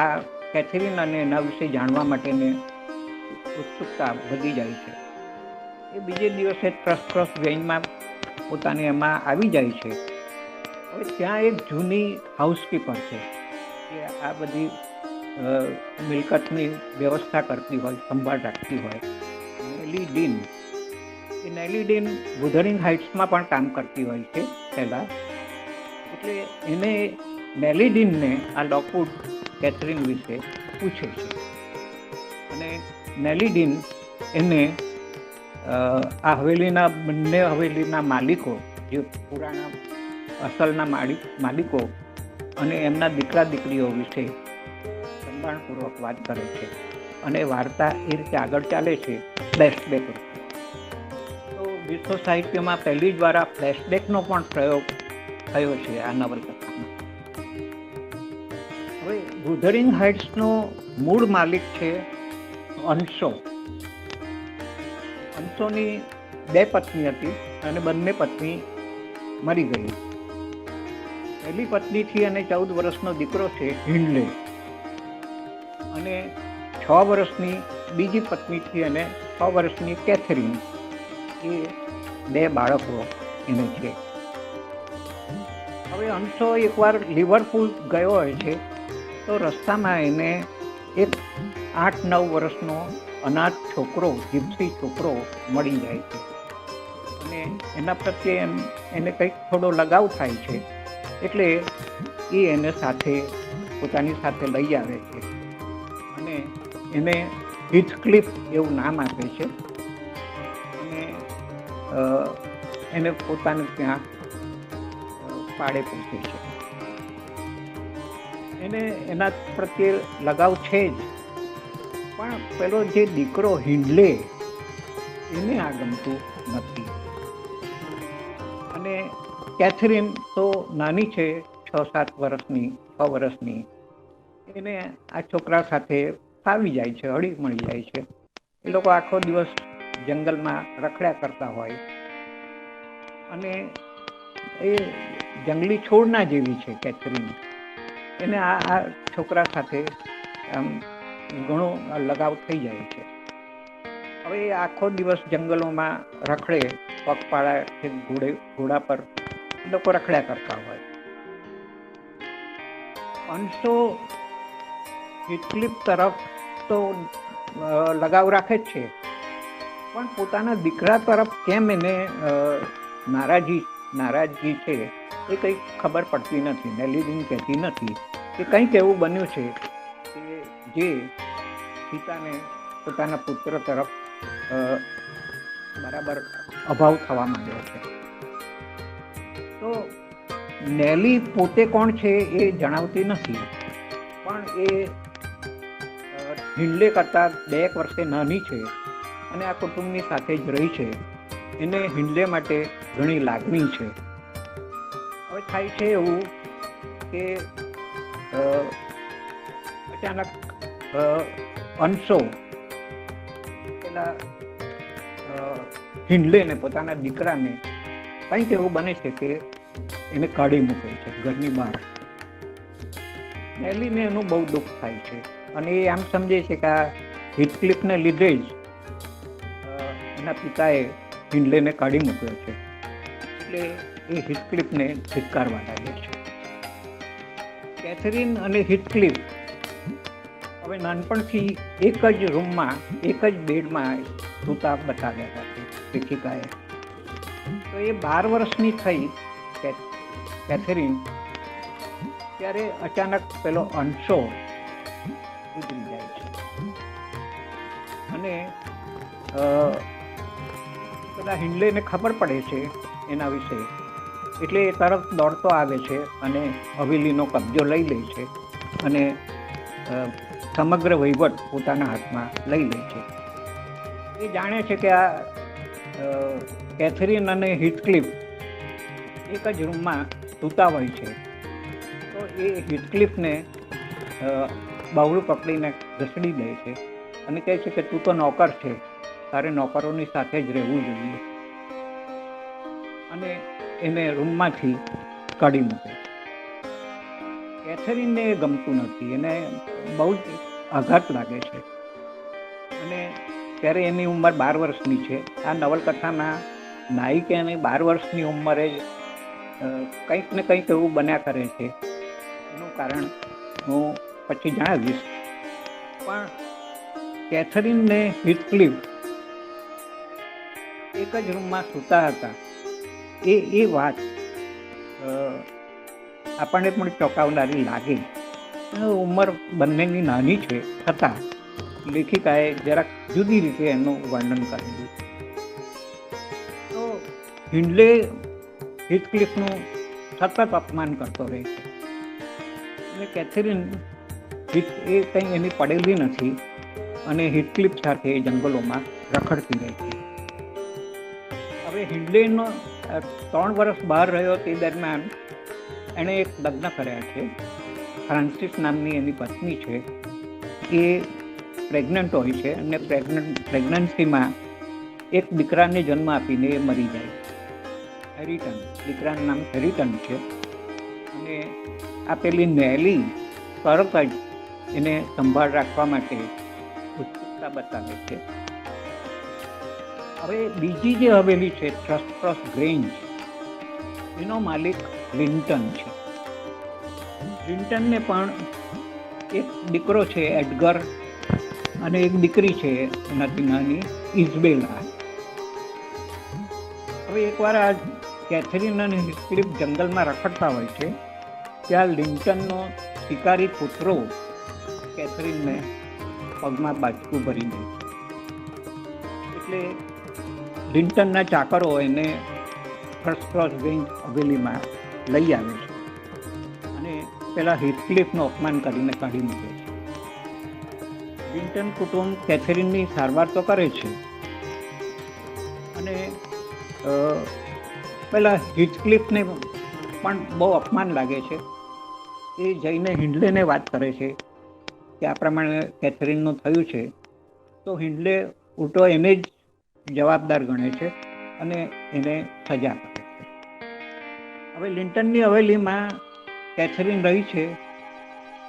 B: આ કેથરીન અને એના વિશે જાણવા માટેની ઉત્સુકતા વધી જાય છે. એ બીજે દિવસે થ્રસ્ટ ક્રોસ ગ્રેન્જમાં પોતાને એમાં આવી જાય છે. હવે ત્યાં એક જૂની હાઉસકીપર છે કે આ બધી મિલકતની વ્યવસ્થા કરતી હોય, સંભાળ રાખતી હોય, નેલી ડીન. એ નેલી ડીન વુધરિંગ હાઇટ્સમાં પણ કામ કરતી હોય છે પહેલાં. એટલે એને નેલી ડીનને આ લોકવુડ કેથરીન વિશે પૂછે છે અને નેલી ડીન એને આ હવેલીના બંને હવેલીના માલિકો, જે પુરાણા અસલના માલિકો અને એમના દીકરા દીકરીઓ વિશે સંભાળપૂર્વક વાત કરે છે અને વાર્તા એ રીતે આગળ ચાલે છે ફ્લેશબેક. તો વિશ્વ સાહિત્યમાં પહેલી જ વાર આ ફ્લેશબેકનો પણ પ્રયોગ થયો છે આ નવલકથામાં. હવે વુધરિંગ હાઇટ્સનો મૂળ માલિક છે અંશો. અંશોની બે પત્ની હતી અને બંને પત્ની મરી ગઈ. પહેલી પત્નીથી અને 14 વર્ષનો દીકરો છે હિન્ડલે, અને 6 વર્ષની બીજી પત્નીથી અને 6 વર્ષની કેથરીન, એ બે બાળકો એને છે. હવે અંશો એકવાર લિવરપુલ ગયો હોય છે તો રસ્તામાં એને એક 8-9 વર્ષનો અનાથ છોકરો, જીપ્સી છોકરો મળી જાય છે અને એના પ્રત્યે એને કંઈક થોડો લગાવ થાય છે. એટલે એ એને પોતાની સાથે લઈ આવે છે અને એને હીથક્લિફ એવું નામ આપે છે અને એને પોતાને ત્યાં પાડે પૂછે છે. એને એના પ્રત્યે લગાવ છે જ, પણ પેલો જે દીકરો હિન્ડલે એને આ ગમતું નથી. અને કેથરીન તો નાની છે, 6-7 વર્ષની, 6 વર્ષની. એને આ છોકરા સાથે ફાવી જાય છે, હળી મળી જાય છે. એ લોકો આખો દિવસ જંગલમાં રખડ્યા કરતા હોય અને એ જંગલી છોડના જેવી છે કેથરીન. એને આ છોકરા સાથે ઘણો લગાવ થઈ જાય છે. હવે એ આખો દિવસ જંગલોમાં રખડે, પગપાળા કે ઘોડા પર લોકો રખડ્યા કરતા હોય. અંશો હીથક્લિફ તરફ તો લગાવ રાખે જ છે, પણ પોતાના દીકરા તરફ કેમ એને નારાજગી છે એ કંઈ ખબર પડતી નથી. નેલી કહેતી નથી કે કંઈક એવું બન્યું છે કે જે સીતાને પોતાના પુત્ર તરફ બરાબર અભાવ થવા માંડ્યો છે. તો નેલી પોતે કોણ છે એ જણાવતી નથી, પણ એ હિંડલે કરતાં 2 વર્ષે નાની છે અને આ કુટુંબની સાથે જ રહી છે. એને હિંડલે માટે ઘણી લાગણી છે. હવે થાય છે એવું કે અચાનક અંશો પેલા હિંડલેને પોતાના દીકરાને કંઈક એવું બને છે કે એને કાઢી મૂકે છે ઘરની બહાર. નેલીને એનું બહુ દુઃખ થાય છે અને એ આમ સમજે છે કે આ હિથક્લિફને લીધે જ એના પિતાએ હિંડલેને કાઢી મૂક્યો છે. એટલે એ હિથક્લિફને ધિક્કારવા લાગે છે. કેથરીન અને હિથક્લિફ હવે નાનપણથી એક જ રૂમમાં, એક જ બેડમાં સૂતા બતાવ્યા હતા લેખિકાએ. તો એ 12 વર્ષની થઈ કેથરીન, ત્યારે અચાનક પેલો અંશો ગુજરી જાય છે અને પેલા હિંડલેને ખબર પડે છે એના વિશે, એટલે એ તરફ દોડતો આવે છે અને હવેલીનો કબજો લઈ લે છે અને સમગ્ર વહીવટ પોતાના હાથમાં લઈ લે છે. એ જાણે છે કે આ કેથરીન અને હિથક્લિફ એક જ રૂમમાં સૂતા હોય છે. તો એ હિથક્લિફને બાવળું પકડીને ઘસડી દે છે અને કહે છે કે તું તો નોકર છે, તારે નોકરોની સાથે જ રહેવું જોઈએ, અને એને રૂમમાંથી કાઢી મૂકે. કેથરીનને એ ગમતું નથી, એને બહુ જ આઘાત લાગે છે અને ત્યારે એની ઉંમર 12 વર્ષની છે. આ નવલકથામાં નાયિકાની 12 વર્ષની ઉંમરે જ કંઈક ને કંઈક એવું બન્યા કરે છે. એનું કારણ હું પછી જણાવીશ. પણ કેથરીનને હિથક્લિફ એક જ રૂમમાં સૂતા હતા એ વાત આપણને પણ ચોંકાવનારી લાગે. ઉંમર બંનેની નાની છે, છતાં લેખિકાએ જરાક જુદી રીતે એનું વર્ણન કરેલું. તો હિંડલે હિથક્લિફનું સતત અપમાન કરતો રહે છે અને કેથરીન એ કંઈ એની પડેલી નથી અને હિથક્લિફ સાથે જંગલોમાં રખડતી રહી છે. હવે હિંડલેનો 3 વર્ષ બહાર રહ્યો તે દરમિયાન એણે એક લગ્ન કર્યા છે. ફ્રાન્સિસ નામની એની પત્ની છે. એ પ્રેગ્નન્ટ હોય છે અને પ્રેગ્નન્સીમાં એક દીકરાને જન્મ આપીને એ મરી જાય. હેરિટન, દીકરાનું નામ હેરિટન છે. અને આ પેલી નેલી તરત જ એને સંભાળ રાખવા માટે ઉત્સુકતા બતાવે છે. હવે બીજી જે હવેલી છે થ્રસ્ટપ્રોસ ગ્રેન્જ, એનો માલિક લિન્ટન છે. લિન્ટનને પણ એક દીકરો છે એડગર અને એક દીકરી છે એનાથી નાની ઇઝબેલા. હવે એકવાર આ કેથરીન અને હિથક્લિફ જંગલમાં રખડતા હોય છે, ત્યાં લિન્ટનનો શિકારી પુત્રો કેથરીનને પગમાં બાચકું ભરી દે. એટલે લિન્ટનના ચાકરો એને થ્રસ્ટપ્રોસ ગ્રેન્જ હવેલીમાં લઈ આવે છે અને પેલા હિથક્લિફનું અપમાન કરીને કાઢી મૂકે છે. લિન્ટન કુટુંબ કેથરીનની સારવાર તો કરે છે અને પેલા હિથક્લિફને પણ બહુ અપમાન લાગે છે. એ જઈને હિંડલેને વાત કરે છે કે આ પ્રમાણે કેથરીનનું થયું છે. તો હિંડલે ઉલટો એને જ જવાબદાર ગણે છે અને એને સજા કરે છે. હવે લિન્ટનની હવેલીમાં કેથરીન રહી છે,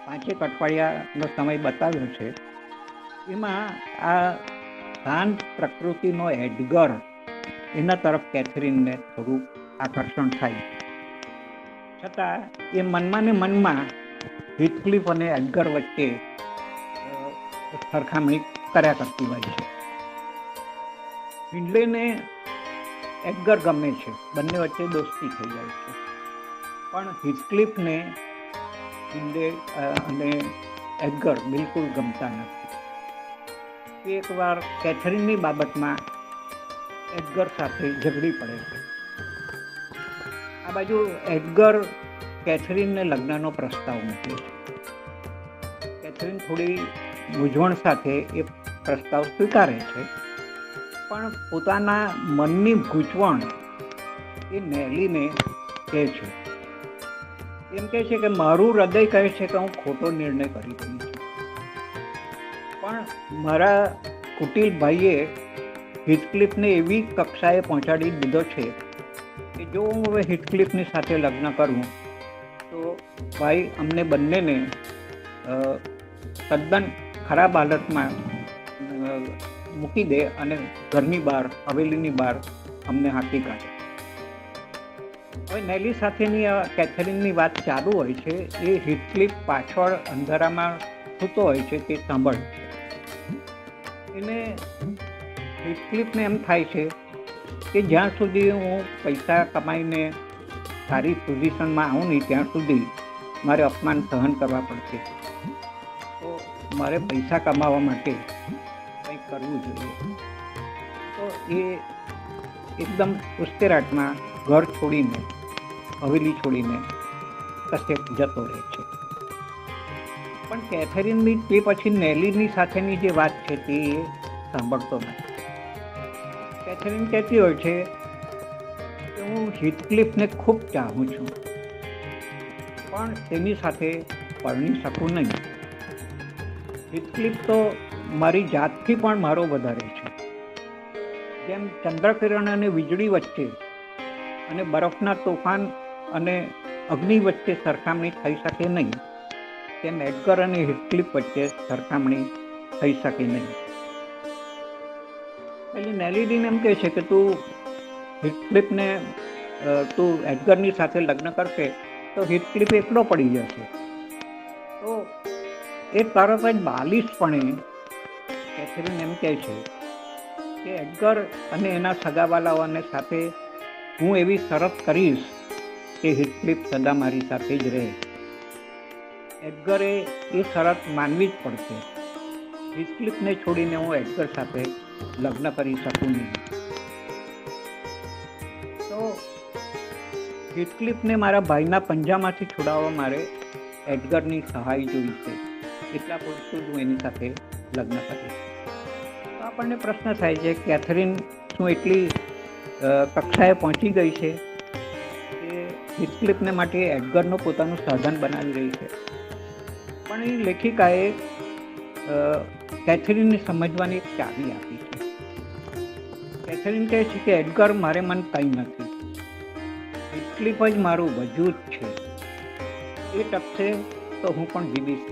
B: 5 અઠવાડિયાનો સમય બતાવ્યો છે. એમાં આ શાંત પ્રકૃતિનો એડગર, એના તરફ કેથરીનને થોડું આકર્ષણ થાય. છતાં એ મનમાં ને મનમાં હિથક્લિફ અને એડગર વચ્ચે સરખામણી કર્યા કરતી હોય છે. હિંડલેને એડગર ગમે છે, બંને વચ્ચે દોસ્તી થઈ જાય છે. પણ હિથક્લિફને હિન્ડે અને એડગર બિલકુલ ગમતા નથી. એકવાર કેથરીનની બાબતમાં એડગર સાથે ઝઘડી પડે છે. આ બાજુ એડગર કેથરીનને લગ્નનો પ્રસ્તાવ મૂકે છે. કેથરીન થોડી મૂંઝવણ સાથે એ પ્રસ્તાવ સ્વીકારે છે, પણ પોતાના મનની ગૂંચવણ એ નેલીને કહે છે. એમ કહે છે કે મારું હૃદય કહે છે કે હું ખોટો નિર્ણય કરી રહી છું, પણ મારા કુટિલ ભાઈએ હિથક્લિફને એવી કક્ષાએ પહોંચાડી દીધો છે કે જો હું હવે હિથક્લિફની સાથે લગ્ન કરું તો ભાઈ અમને બંનેને તદ્દન ખરાબ હાલતમાં મૂકી દે અને ઘરની બહાર, હવેલીની બહાર અમને હાંકી કાઢે. હવે નેલી સાથેની કેથરીનની વાત ચાલુ હોય છે. એ હિથક્લિફ પાછળ અંધારામાં સૂતો હોય છે તે સાંભળે છે. એને હિથક્લિફને એમ થાય છે કે જ્યાં સુધી હું પૈસા કમાઈને સારી પોઝિશનમાં આવું નહીં ત્યાં સુધી મારે અપમાન સહન કરવા પડશે. તો મારે પૈસા કમાવા માટે કંઈક કરવું જોઈએ. તો એ એકદમ ઉશ્કેરાટમાં ઘર છોડીને, હવેલી છોડીને કશે જતો રહે છે. પણ કેથરીનની તે પછી નેલીની સાથેની જે વાત છે તે સાંભળતો નથી. કેથરીન કહેતી હોય છે કે હું હિથક્લિફને ખૂબ ચાહું છું, પણ તેની સાથે પરણી શકું નહીં. હિથક્લિફ તો મારી જાતથી પણ મારો વધારે છે. જેમ ચંદ્રકિરણ અને વીજળી વચ્ચે અને બરફના તોફાન અને અગ્નિ વચ્ચે સરખામણી થઈ શકે નહીં, તેમ એડગર અને હિથક્લિફ વચ્ચે સરખામણી થઈ શકે નહીં. એટલે નેલીડીન એમ કહે છે કે તું હિથક્લિફને તું એડગરની સાથે લગ્ન કરશે તો હિથક્લિફ એકલો પડી જશે. તો એ તરત જ બાલિશપણે કેથરીન એમ કહે છે કે એડગર અને એના સગાવાલાઓને સાથે હું એવી શરત કરીશ કે હિથક્લિફ સદા મારી સાથે જ રહે. એડગરે એ શરત માનવી જ પડશે. હિથક્લિફને છોડીને હું એડગર સાથે લગ્ન કરી શકું નહીં. તો હિથક્લિફને મારા ભાઈના પંજામાંથી છોડાવવા મારે એડગરની સહાય જોઈ છે, એટલા પૂરતું જ હું એની સાથે લગ્ન કરીશ. તો આપણને પ્રશ્ન થાય છે કેથરીન શું એટલી કક્ષાએ પહોંચી ગઈ છે કે હિથક્લિફને માટે એડગરનું પોતાનું સાધન બનાવી રહી છે? પણ એ લેખિકાએ કેથરીનને સમજવાની એક ચાવી આપી છે. કેથરીન કહે છે કે એડગર મારે મન કંઈ નથી, હિથક્લિફ જ મારું વજૂદ છે. એ ટકશે તો હું પણ જીવીશ,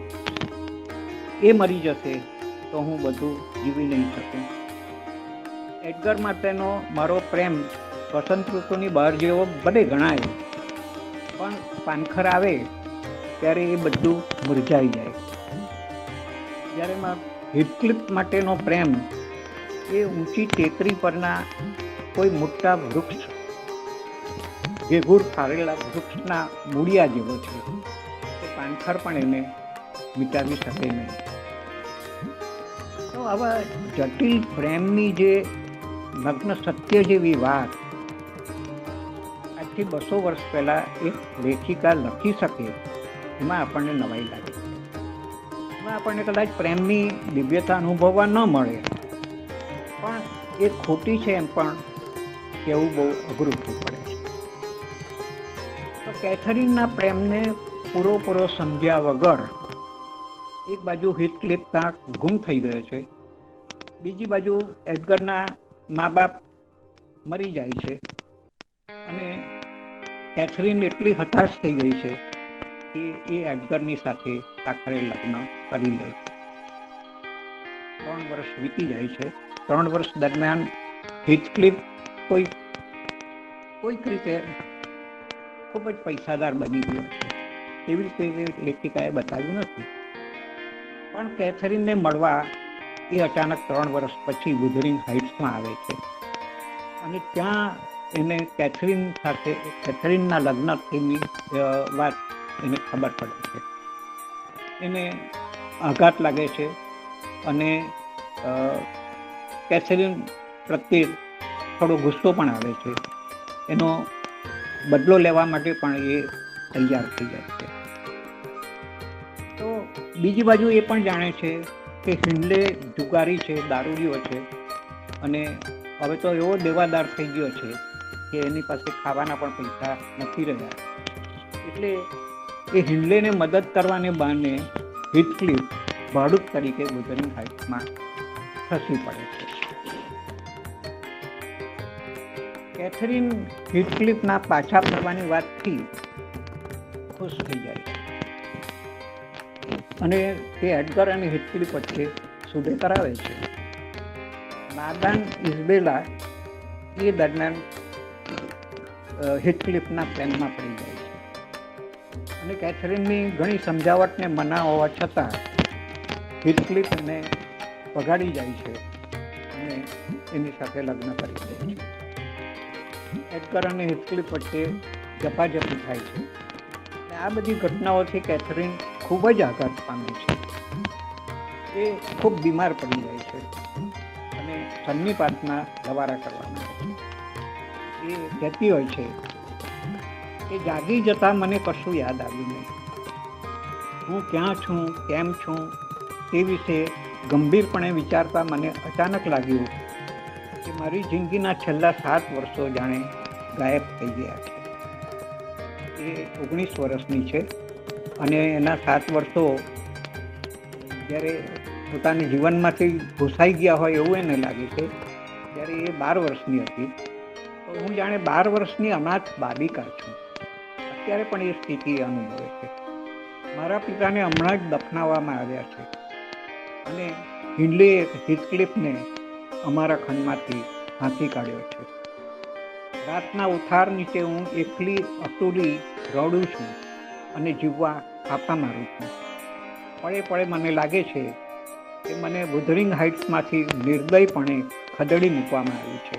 B: એ મરી જશે તો હું બધું જીવી નહીં શકું. એડગર માટેનો મારો પ્રેમ વસંત ઋતુની બહાર જેવો ભલે ગણાય, પણ પાનખર આવે ત્યારે એ બધું મુરઝાઈ જાય. જ્યારે હિથક્લિફ માટેનો પ્રેમ એ ઊંચી ટેકરી પરના કોઈ મોટા વૃક્ષ, ભેગુર ફાળેલા વૃક્ષના મૂળિયા જેવો છે. એ પાનખર પણ એને મિટાવી શકે નહીં. તો આવા જટિલ પ્રેમની જે નગ્ન સત્ય જેવી વાત આજથી 200 વર્ષ પહેલાં એક લેખિકા લખી શકે, એમાં આપણને નવાઈ લાગે. એમાં આપણને કદાચ પ્રેમની દિવ્યતા અનુભવવા ન મળે, પણ એ ખોટી છે એમ પણ કહેવું બહુ અઘરું થઈ પડે છે. તો કેથરીનના પ્રેમને પૂરો સમજ્યા વગર એક બાજુ હિથક્લિફ કાંક ગુમ થઈ ગયો છે, બીજી બાજુ એડગરના મા બાપ મરી જાય છે અને કેથરીન એટલી હતાશ થઈ ગઈ છે કે એ એડગરની સાથે આખરે લગ્ન કરી લે. 3 વર્ષ વીતી જાય છે. 3 વર્ષ દરમિયાન હિથક્લિફ કોઈક રીતે ખૂબ જ પૈસાદાર બની ગયો છે. એવી રીતે લેખિકાએ બતાવ્યું નથી, પણ કેથરીનને મળવા એ અચાનક 3 વર્ષ પછી વુધરિંગ હાઇટ્સમાં આવે છે અને ત્યાં એને કેથરીનના લગ્ન થઈની વાત એને ખબર પડે છે. એને આઘાત લાગે છે અને કેથરીન પ્રત્યે થોડો ગુસ્સો પણ આવે છે. એનો બદલો લેવા માટે પણ એ તૈયાર થઈ જાય છે. તો બીજી બાજુ એ પણ જાણે છે કે હિન્ડલે જુગારી છે, દારૂડિયો છે અને હવે તો એવો દેવાદાર થઈ ગયો છે કે એની પાસે ખાવાના પણ પૈસા નથી રહ્યા. એટલે એ હિન્ડલેને મદદ કરવાને બહાને હીથક્લિફ ભાડૂત તરીકે વુથરિંગ હાઇટ્સમાં ખસી પડે છે. કેથરીન હીથક્લિફના પાછા ફરવાની વાતથી ખુશ થઈ જાય છે અને તે એડગર અને હીથક્લિફ વચ્ચે સુધે કરાવે છે. નાદાન ઇઝબેલા એ દરમિયાન હીથક્લિફના પ્રેમમાં પડી જાય છે અને કેથરીનની ઘણી સમજાવટને મના હોવા છતાં હીથક્લિફ એને પગાડી જાય છે અને એની સાથે લગ્ન કરી દે છે. એડગર અને હીથક્લિફ વચ્ચે ઝપાઝપી થાય છે. આ બધી ઘટનાઓથી કેથરીન ખૂબ જ આઘાત પામે છે. એ ખૂબ બીમાર પડી જાય છે અને સન્નિપાતના લવારા કરવા માંગે છે. એ કહેતી હોય છે કે જાગી જતાં મને કશું યાદ આવ્યું નહીં. હું ક્યાં છું, કેમ છું તે વિશે ગંભીરપણે વિચારતા મને અચાનક લાગ્યું કે મારી જિંદગીના છેલ્લા 7 વર્ષો જાણે ગાયબ થઈ ગયા છે. એ 19 વર્ષની છે અને એના 7 વર્ષો જ્યારે પોતાના જીવનમાંથી ઘૂસાઈ ગયા હોય એવું એને લાગે છે. જ્યારે એ 12 વર્ષની હતી તો હું જાણે 12 વર્ષની અનાથ બાલિકા છું. અત્યારે પણ એ સ્થિતિ અનુભવે છે. મારા પિતાને હમણાં જ દફનાવવામાં આવ્યા છે અને હિન્ડલે હીથક્લિફને અમારા ખંડમાંથી હાંકી કાઢ્યો છે. રાતના ઉથાર નીચે હું એકલી અટૂલી રડું છું અને જીવવા ફાંફા મારું છું. પળે પળે મને લાગે છે કે મને વુથરિંગ હાઇટ્સમાંથી નિર્દયપણે ખદેડી મૂકવામાં આવ્યું છે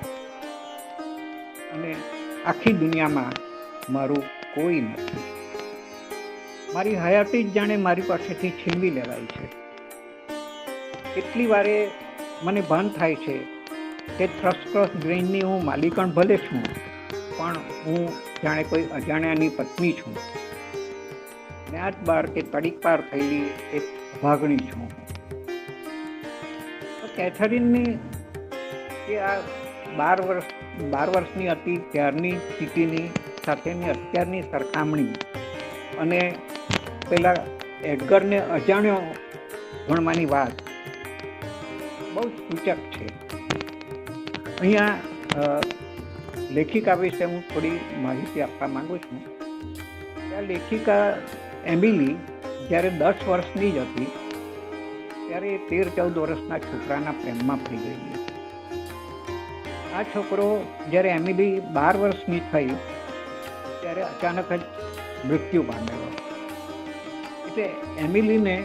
B: અને આખી દુનિયામાં મારું કોઈ નથી. મારી હયાતી જ જાણે મારી પાસેથી છીનવી લેવાઈ છે. કેટલી વારે મને ભાન થાય છે કે થ્રસ્કર્સ ગ્રેઇનની હું માલિકણ ભલે છું પણ હું જાણે કોઈ અજાણ્યાની પત્ની છું. ન્યાત બાર કે તડીક પાર થયેલી એક ભાગણી છું. કેથરીનની કે આ 12 વર્ષની હતી ત્યારની સ્થિતિની સાથેની અત્યારની સરખામણી અને પેલા એડગરને અજાણ્યો ગણવાની વાત બહુ સૂચક છે. અહીંયા લેખિકા વિશે હું થોડી માહિતી આપવા માંગુ છું. આ લેખિકા એમિલી જ્યારે 10 વર્ષની જ હતી ત્યારે 13-14 વર્ષના છોકરાના પ્રેમમાં પડી ગયેલી. આ છોકરો જ્યારે એમિલી 12 વર્ષની થઈ ત્યારે અચાનક જ મૃત્યુ પામેલો. એટલે એમિલીને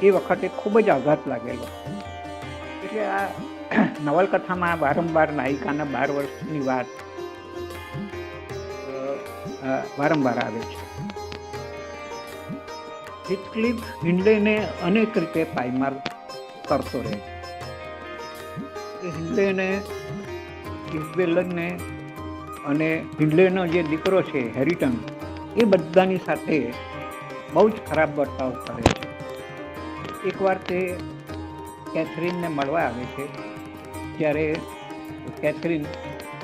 B: એ વખતે ખૂબ જ આઘાત લાગેલો. એટલે આ નવલકથામાં વારંવાર નાયિકાના 12 વર્ષની વાત વારંવાર આવે છે. હીથક્લિફ હિન્ડલેને અનેક રીતે પાયમાલ કરતો રહે. હિન્ડલેને ઇઝબેલને અને હિન્ડલેનો જે દીકરો છે હેરિટન એ બધાની સાથે બહુ જ ખરાબ વર્તાવ કરે છે. એકવાર તે કેથરીનને મળવા આવે છે જ્યારે કેથરીન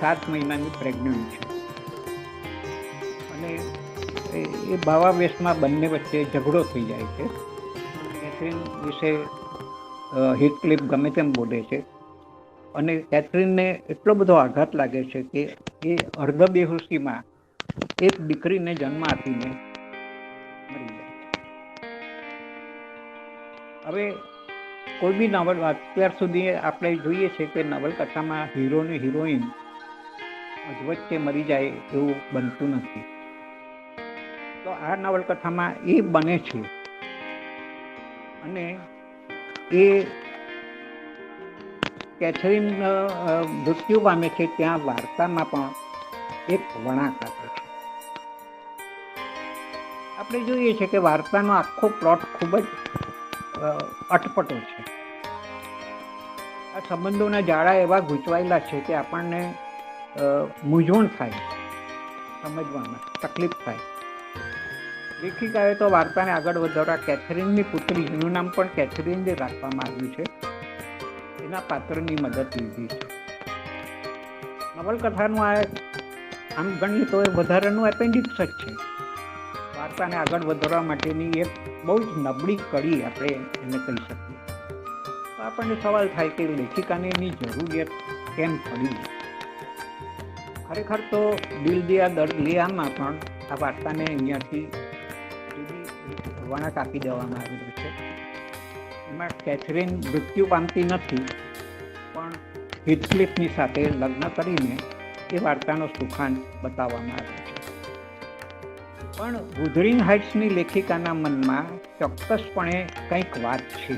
B: 7 મહિનાની પ્રેગ્નન્ટ છે અને એ ભાવાવેશમાં બંને વચ્ચે ઝઘડો થઈ જાય છે. કેથરીન વિશે હીથક્લિફ ગમે તેમ બોલે છે અને કેથરીનને એટલો બધો આઘાત લાગે છે કે એ અર્ધ બેહોશીમાં એક દીકરીને જન્મ આપીને મરી જાય. હવે કોઈ બી નવલ અત્યાર સુધી આપણે જોઈએ છે કે નવલકથામાં હીરો અને હિરોઈન વચ્ચે મરી જાય એવું બનતું નથી. તો આ નવલકથામાં એ બને છે અને એ કેથરીન મૃત્યુ પામે છે ત્યાં વાર્તામાં પણ એક વળાંક આપે છે. આપણે જોઈએ છે કે વાર્તાનો આખો પ્લોટ ખૂબ જ અટપટો છે. આ સંબંધોના જાળા એવા ગૂંચવાયેલા છે કે આપણને મૂંઝવણ થાય, સમજવામાં તકલીફ થાય. લેખિકાએ તો વાર્તાને આગળ વધારવા કેથરીનની પુત્રી, જેનું નામ પણ કેથરીન જ રાખવામાં આવ્યું છે, એના પાત્રની મદદ લીધી છે. નવલકથાનું આ આમ ગણીએ તો એ વધારાનું એપેન્ડિક્સ જ છે. વાર્તાને આગળ વધારવા માટેની એક બહુ જ નબળી કડી આપણે એને કહી શકીએ. તો આપણને સવાલ થાય કે લેખિકાને એની જરૂરિયાત કેમ પડી? ખરેખર તો દિલ દિયા દર્દ લિયામાં પણ આ વાર્તાને અહીંયાથી વળાંક આપી દેવામાં આવેલું છે. એમાં કેથરીન મૃત્યુ પામતી નથી, પણ હિથક્લિફની સાથે લગ્ન કરીને એ વાર્તાનો સુખાંત બતાવવામાં આવે છે. પણ વુધરિંગ હાઇટ્સની લેખિકાના મનમાં ચોક્કસપણે કંઈક વાત છે.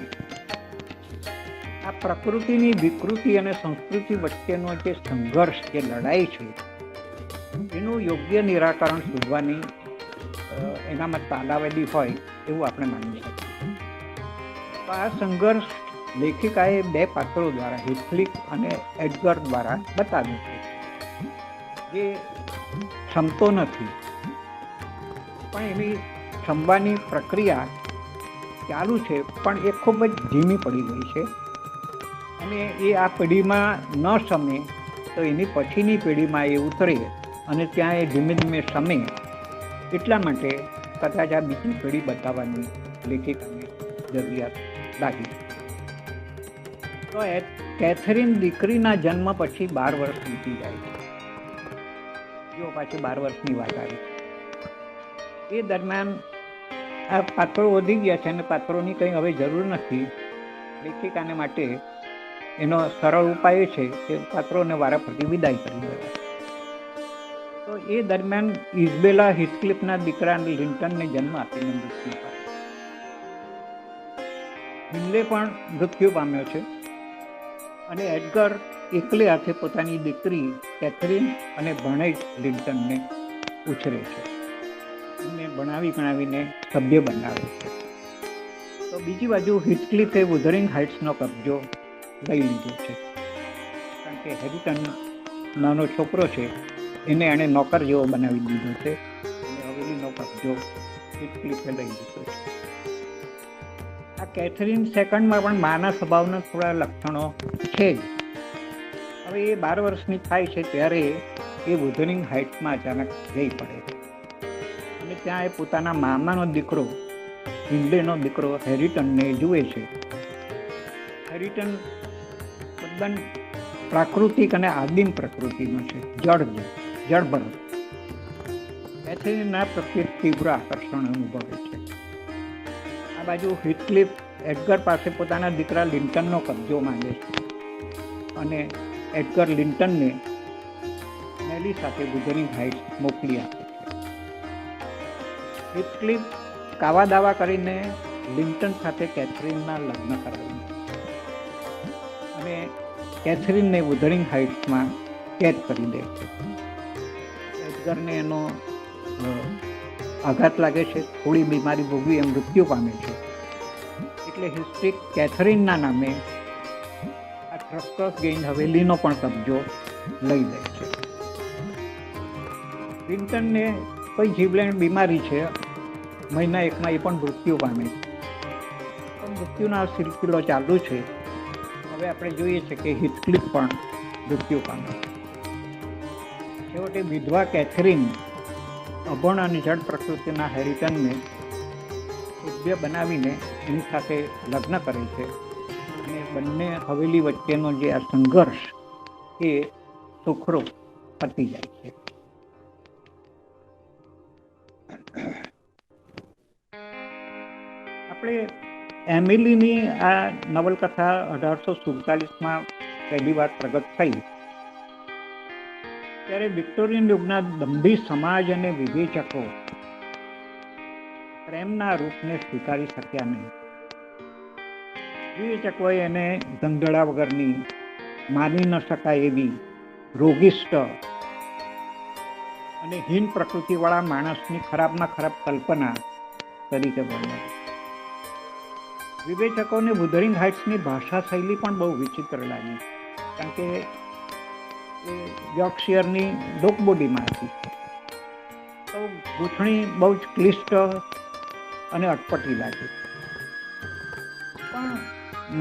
B: આ પ્રકૃતિની વિકૃતિ અને સંસ્કૃતિ વચ્ચેનો જે સંઘર્ષ, જે લડાઈ છે, એનું યોગ્ય નિરાકરણ શોધવાની એનામાં તાલાવેલી હોય એવું આપણે માની શકીએ. તો આ સંઘર્ષ લેખિકાએ બે પાત્રો દ્વારા, હિથક્લિફ અને એડગર દ્વારા બતાવ્યો છે. જે ક્ષમતો નથી, પણ એની ક્ષમવાની પ્રક્રિયા ચાલુ છે, પણ એ ખૂબ જ ધીમી પડી ગઈ છે. અને એ આ પેઢીમાં ન સમે તો એની પછીની પેઢીમાં એ ઉતરે અને ત્યાં એ ધીમે ધીમે સમે. એટલા માટે કદાચ આ બીજી પેઢી બતાવવાની લેખિકાને જરૂરિયાત લાગી. તો કેથરીન દીકરીના જન્મ પછી 12 વર્ષ વીતી જાય છે. જો પાછી 12 વર્ષની વાત આવી. એ દરમિયાન આ પાત્રો વધી ગયા છે અને પાત્રોની કંઈ હવે જરૂર નથી. લેખિકાને માટે એનો સરળ ઉપાય છે કે પાત્રોને વારાફરતી વિદાય કરી દેવા. તો એ દરમિયાન ઇઝબેલા હિથક્લિફના દીકરા લિન્ટનને જન્મ આપીને મૃત્યુ પામ્યો. હિન્લે પણ મૃત્યુ પામ્યો છે અને એડગર એકલે હાથે પોતાની દીકરી કેથરીન અને ભણેજ લિન્ટનને ઉછરે છે. એમને ભણાવીને સભ્ય બનાવે છે. તો બીજી બાજુ હિથક્લિફે વુધરિંગ હાઇટ્સનો કબજો લઈ લીધો છે, કારણ કે હેરિટન નાનો છોકરો છે, એને એણે નોકર જેવો બનાવી દીધો છે અને હવેલીનો કબજો હિથક્લિફે લઈ લીધો છે. આ કેથરીન સેકન્ડમાં પણ માના સ્વભાવના થોડા લક્ષણો છે જ. હવે એ 12 વર્ષની થાય છે ત્યારે એ વુધરિંગ હાઇટ્સમાં અચાનક જઈ પડે છે અને ત્યાં એ પોતાના મામાનો દીકરો, હિન્લેનો દીકરો હેરિટનને જુએ છે. હેરિટન તદ્દન પ્રાકૃતિક અને આદિમ પ્રકૃતિનો છે, જળભર. કેથરીનના પ્રત્યે તીવ્ર આકર્ષણ અનુભવે છે. આ બાજુ હિથક્લિફ એડગર પાસે પોતાના દીકરા લિન્ટનનો કબજો માંગે છે અને એડગર લિન્ટનને નેલી સાથે વુધરિંગ હાઇટ્સ મોકલી આપે છે. હિથક્લિફ કાવા દાવા કરીને લિન્ટન સાથે કેથરીનના લગ્ન કરાવ્યું અને કેથરીનને વુધરિંગ હાઇટ્સમાં કેદ કરી દે છે. એડગરને એનો આઘાત લાગે છે, થોડી બીમારી ભોગવી એ મૃત્યુ પામે છે. એટલે હિસ્ટ્રી કેથરીનના નામે આ ટ્રસ્ટોસ ગેઇન હવેલીનો પણ કબજો લઈ લે છે. લિન્ટનને કોઈ જીવલેણ બીમારી છે, મહિના એકમાં એ પણ મૃત્યુ પામે છે. પણ મૃત્યુના સિલસિલો ચાલુ છે. હવે આપણે જોઈએ છીએ કે હિથક્લિફ પણ મૃત્યુ પામે. છેવટે વિધવા કેથરીન અભણ અને જડ પ્રકૃતિના હેરિટનને સભ્ય બનાવીને એની સાથે લગ્ન કરે છે અને બંને હવેલી વચ્ચેનો જે આ સંઘર્ષ એ સુખરૂપ પતી જાય છે. આપણે એમિલીની આ નવલકથા 1847માં પહેલી વાર પ્રગટ થઈ ત્યારે વિક્ટોરિયન યુગના દંભી સમાજ અને વિવેચકો પ્રેમના રૂપને સ્વીકારી શક્યા નહીં. વિવેચકોએ એને ધંધડા વગરની, માની ન શકાય એવી, રોગિષ્ટ અને હીન પ્રકૃતિવાળા માણસની ખરાબમાં ખરાબ કલ્પના તરીકે વર્ણવે. વિવેચકોને વુધરિંગ હાઇટ્સની ભાષા શૈલી પણ બહુ વિચિત્ર લાગી, કારણ કે એ યોર્કશિયરની લોકબોલીમાં હતી. તો ગૂંથણી બહુ જ ક્લિષ્ટ અને અટપટી લાગી. પણ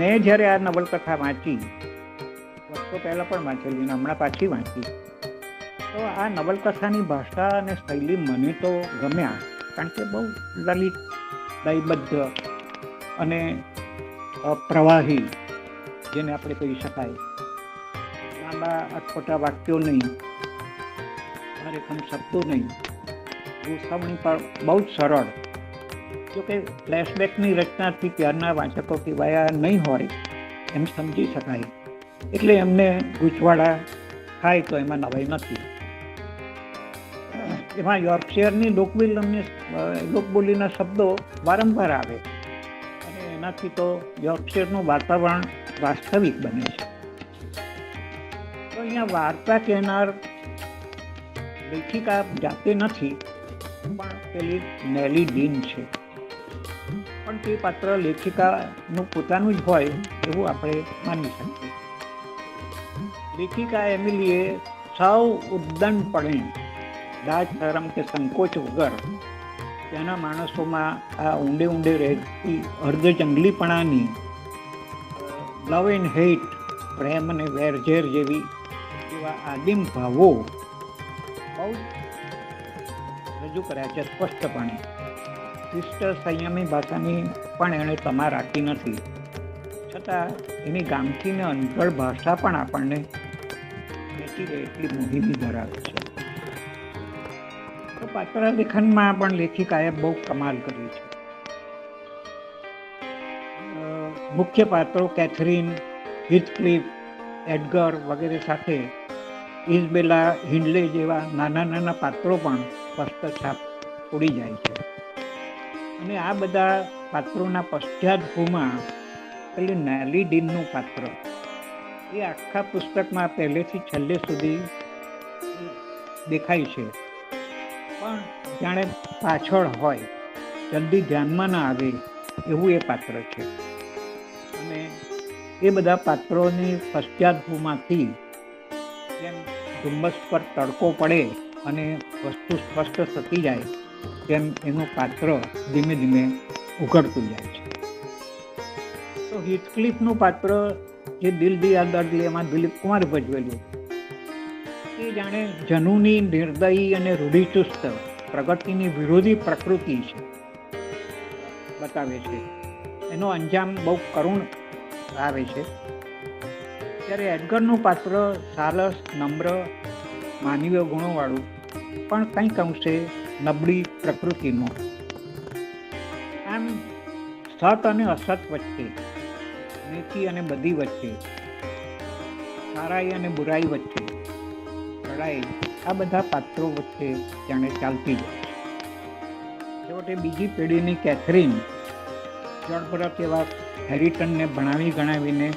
B: મેં જ્યારે આ નવલકથા વાંચી, વર્ષો પહેલાં પણ વાંચેલી ને હમણાં પાછી વાંચી, તો આ નવલકથાની ભાષા અને શૈલી મને તો ગમ્યા, કારણ કે બહુ લલિત, લયબદ્ધ અને પ્રવાહી, જેને આપણે કહી શકાય. લાંબા અટપટા વાક્યો નહીં, કાર્યક્રમ શબ્દો નહીં, ગોઠવણી પણ બહુ જ સરળ. જોકે ફ્લેશબેકની રચનાથી ત્યારના વાચકો કહેવાયા નહીં હોય એમ સમજી શકાય, એટલે એમને ગૂંચવાડા થાય તો એમાં નવાઈ નથી. એમાં યોર્કશિયરની લોકબોલીના શબ્દો વારંવાર આવે અને એનાથી તો યોર્કશિયરનું વાતાવરણ વાસ્તવિક બને છે. તો અહીંયા વાર્તા કહેનાર લેખિકા જાતે નથી, પણ પેલી નેલી ડીન છે. પણ તે પાત્ર લેખિકાનું પોતાનું જ હોય એવું આપણે માની શકીએ. લેખિકા એમિલીએ સૌ ઉદ્દંડપણે, લાજ શરમ કે સંકોચ વગર તેના માણસોમાં આ ઊંડે ઊંડે રહેતી અર્ધ જંગલીપણાની લવ એન્ડ હેટ, પ્રેમ અને વેરઝેર જેવા આદિમ ભાવો બહુ રજૂ કર્યા છે સ્પષ્ટપણે. શિષ્ટ સંયમી ભાષાની પણ એણે તમા રાખી નથી, છતાં એની ગામઠી ને અનગઢ ભાષા પણ આપણને ખેંચી લે એટલી મોહિની ધરાવે છે. તો પાત્ર લેખનમાં પણ લેખિકાએ બહુ કમાલ કરી છે. મુખ્ય પાત્રો કેથરીન, હીથક્લિફ, એડગર વગેરે સાથે ઇઝબેલા હિન્ડલે જેવા નાના નાના પાત્રો પણ સ્પષ્ટ છાપ છોડી જાય છે. અને આ બધા પાત્રોના પશ્ચાદભૂમાં પેલી નેલી ડીનનું પાત્ર એ આખા પુસ્તકમાં પહેલેથી છેલ્લે સુધી દેખાય છે, પણ જાણે પાછળ હોય, જલ્દી ધ્યાનમાં ના આવે એવું એ પાત્ર છે. અને એ બધા પાત્રોની પશ્ચાદભૂમાંથી જેમ ધુમ્મસ પર તડકો પડે અને વસ્તુ સ્પષ્ટ થતી જાય, તેમ એનું પાત્ર ધીમે ધીમે ઉઘડતું જાય છે. તો હીથક્લિફનું પાત્ર જે દિલ દિયા દર્દ એમાં દિલીપ કુમાર ભજવેલું, એ જાણે જનુની, નિર્દયી અને રૂઢિચુસ્ત પ્રગતિની વિરોધી પ્રકૃતિ છે બતાવે છે. એનો અંજામ બહુ કરુણ આવે છે. ત્યારે એડગરનું પાત્ર સારસ, નમ્ર, માનવીય ગુણોવાળું, પણ કંઈક અંશે નબળી પ્રકૃતિનું. આમ સત અને અસત વચ્ચે, નેકી અને બદી વચ્ચે, સારાઈ અને બુરાઈ વચ્ચે લડાઈ, આ બધા પાત્રો વચ્ચે જાણે ચાલતી જાય છે. છેવટે બીજી પેઢીની કેથરીન જળભરત એવા હેરિટનને ભણાવી ગણાવીને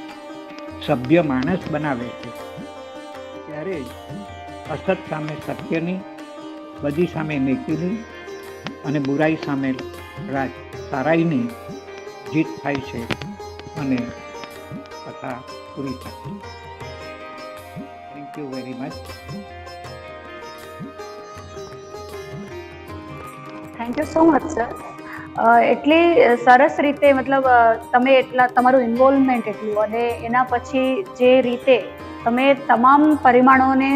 B: સભ્ય માણસ બનાવે છે. ત્યારે જ અસત સામે સત્યની, બદી સામે નેકીની અને બુરાઈ સામે સારાઈની જીત થાય છે અને કથા પૂરી થાય છે. Thank you very much.
A: Thank you so much sir. એટલી સરસ રીતે, મતલબ તમે એટલા, તમારું ઇન્વોલ્વમેન્ટ એટલું, અને એના પછી જે રીતે તમે તમામ પરિમાણોને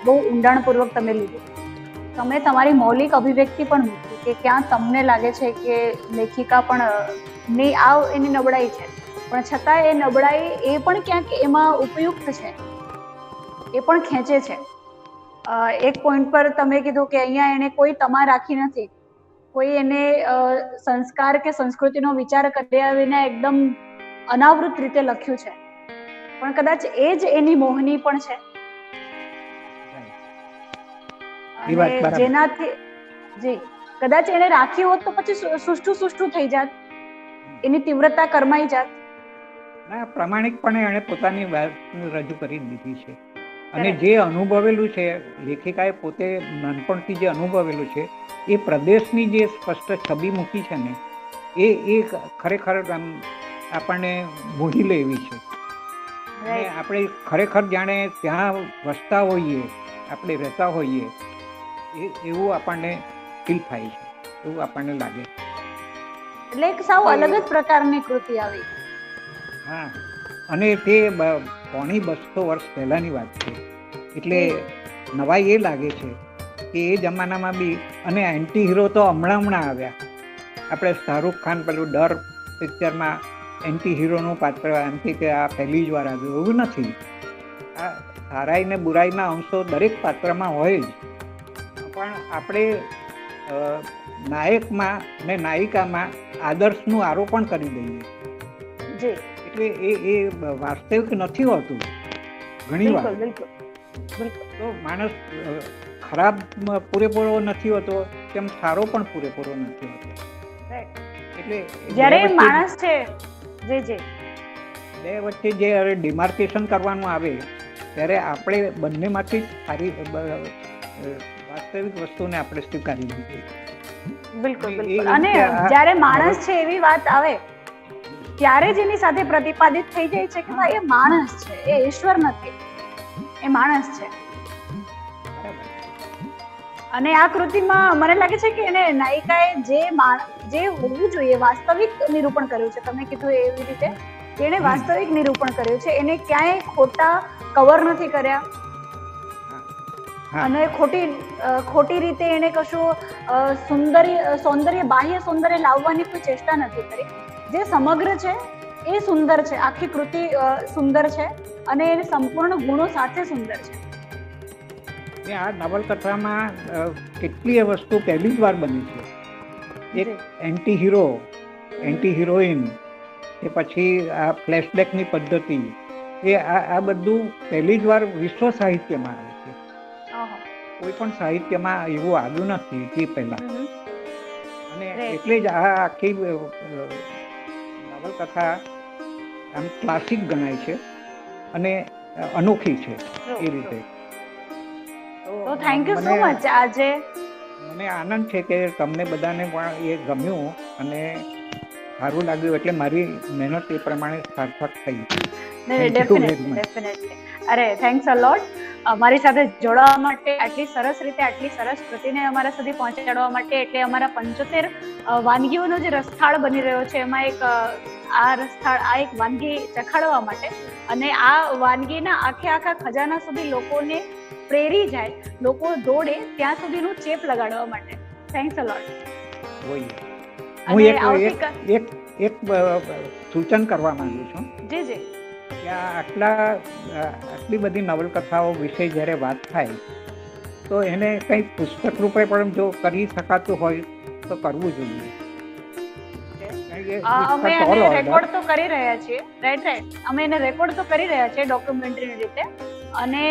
A: બહુ ઊંડાણપૂર્વક તમે લીધું. તમે તમારી મૌલિક અભિવ્યક્તિ પણ મૂકી કે ક્યાં તમને લાગે છે કે લેખિકા પણ ની આ એની નબળાઈ છે, પણ છતાં એ નબળાઈ એ પણ ક્યાંક એમાં ઉપયુક્ત છે, એ પણ ખેંચે છે. એક પોઈન્ટ પર તમે કીધું કે અહીંયા એને કોઈ તમા રાખી નથી, કોઈ એને સંસ્કાર કે સંસ્કૃતિનો વિચાર કર્યા વિના એકદમ અનાવૃત રીતે લખ્યું છે, પણ કદાચ એ જ એની મોહની પણ છે. અને જેનાથી જી કદાચ એને રાખી હોત તો પછી સુષ્ઠું થઈ જાત, એની તીવ્રતા કરમાઈ જાત.
B: ના, પ્રામાણિકપણે એણે પોતાની વાત રજૂ કરી દીધી છે. અને જે અનુભવેલું છે, લેખિકાએ પોતે નાનપણથી જે અનુભવેલું છે એ પ્રદેશની જે સ્પષ્ટ છબી મૂકી છે ને એ ખરેખર આમ આપણને મોહી લે એવી છે. અને આપણે ખરેખર જાણે ત્યાં વસતા હોઈએ, આપણે રહેતા હોઈએ એવું આપણને ફીલ થાય છે, એવું આપણને લાગે.
A: એટલે એક સાવ અલગ જ પ્રકારની કૃતિ આવી.
B: હા, અને તે 250 વર્ષ પહેલાની વાત છે. એટલે નવાઈ એ લાગે છે કે એ જમાનામાં બી, અને એન્ટી હીરો તો હમણાં આવ્યા. આપણે શાહરૂખ ખાન પેલું ડર પિક્ચરમાં એન્ટી હીરોનું પાત્ર એમથી કે આ પહેલી જ વાર આવ્યું, એવું નથી. આ સારાઈ ને બુરાઈના અંશો દરેક પાત્રમાં હોય જ, પણ આપણે નાયકમાં ને નાયિકામાં આદર્શનું આરોપણ કરી દઈએ. એટલે એ વાસ્તવિક નથી હોતું ઘણી વાર. તો માણસ ખરાબ પૂરેપૂરો નથી હોતો, તેમ સારો પણ પૂરેપૂરો નથી હોતો. એટલે
A: જ્યારે માણસ છે
B: બે વચ્ચે જે ડિમાર્કેશન કરવાનું આવે ત્યારે આપણે બંનેમાંથી સારી વાસ્તવિક વસ્તુને આપણે સ્વીકારી લીધી.
A: બિલકુલ. અને જ્યારે માણસ છે એવી વાત આવે ત્યારે જ એની સાથે પ્રતિપાદિત થઈ જાય છે કે ભાઈ એ માણસ છે, એ ઈશ્વર નથી, એ માણસ છે. અને આ કૃતિમાં મને લાગે છે કે એને નાયિકાએ જે હોવું જોઈએ વાસ્તવિક નિરૂપણ કર્યું છે. તમે કીધું એવી રીતે એને વાસ્તવિક નિરૂપણ કર્યું છે. એને ક્યાંય ખોટા કવર નથી કર્યા અને ખોટી રીતે એને કશું બાહ્ય સૌંદર્ય લાવવાની કોઈ ચેષ્ટા નથી કરી. જે સમગ્ર છે એ સુંદર છે, આખી કૃતિ સુંદર છે અને એને સંપૂર્ણ ગુણો સાથે સુંદર છે.
B: આ નવલકથામાં કેટલીય વસ્તુ પહેલી જ વાર બની છે. એક એન્ટી હીરો, એન્ટી હિરોઈન, એ પછી આ ફ્લેશબેકની પદ્ધતિ, એ આ બધું પહેલી જ વાર વિશ્વ સાહિત્યમાં આવે છે. કોઈ પણ સાહિત્યમાં એવું આવ્યું નથી તે પહેલા. અને એટલે જ આ આખી નવલકથા આમ ક્લાસિક ગણાય છે અને અનોખી છે એ રીતે.
A: તો થેન્ક યુ સો મચ. આજે
B: મને આનંદ છે કે તમને બધાને પણ એ ગમ્યું અને સારું લાગ્યું, એટલે મારી મહેનત એ પ્રમાણે સાર્થક થઈ.
A: ડેફિનેટલી. અરે થેન્ક્સ અ લોટ. અમારી સાથે જોડાવા માટે, આટલી સરસ રીતે આટલી સરસ કૃતિને અમારા સુધી પહોંચાડવા માટે. એટલે અમારા 75 વાનગીઓનો જે રસથાળ બની રહ્યો છે એમાં એક વાનગી ચખાડવા માટે, અને આ વાનગીના આખા ખજાના સુધી લોકોને પ્રેરી જાય, લોકો દોડે ત્યાં સુધીનું ચેપ લગાડવા માટે. થેન્ક્સ અ લોટ.
B: હું એક સૂચન કરવા માંગુ છું.
A: જી.
B: આટલી બધી નવલકથાઓ વિશે જ્યારે વાત થાય તો એને કંઈ પુસ્તક રૂપે પણ જો કરી શકાતું હોય તો કરવું જોઈએ.
A: અમે એને રેકોર્ડ તો કરી રહ્યા છીએ. રાઈટ. અમે એને રેકોર્ડ તો કરી રહ્યા છીએ ડોક્યુમેન્ટરીની રીતે, અને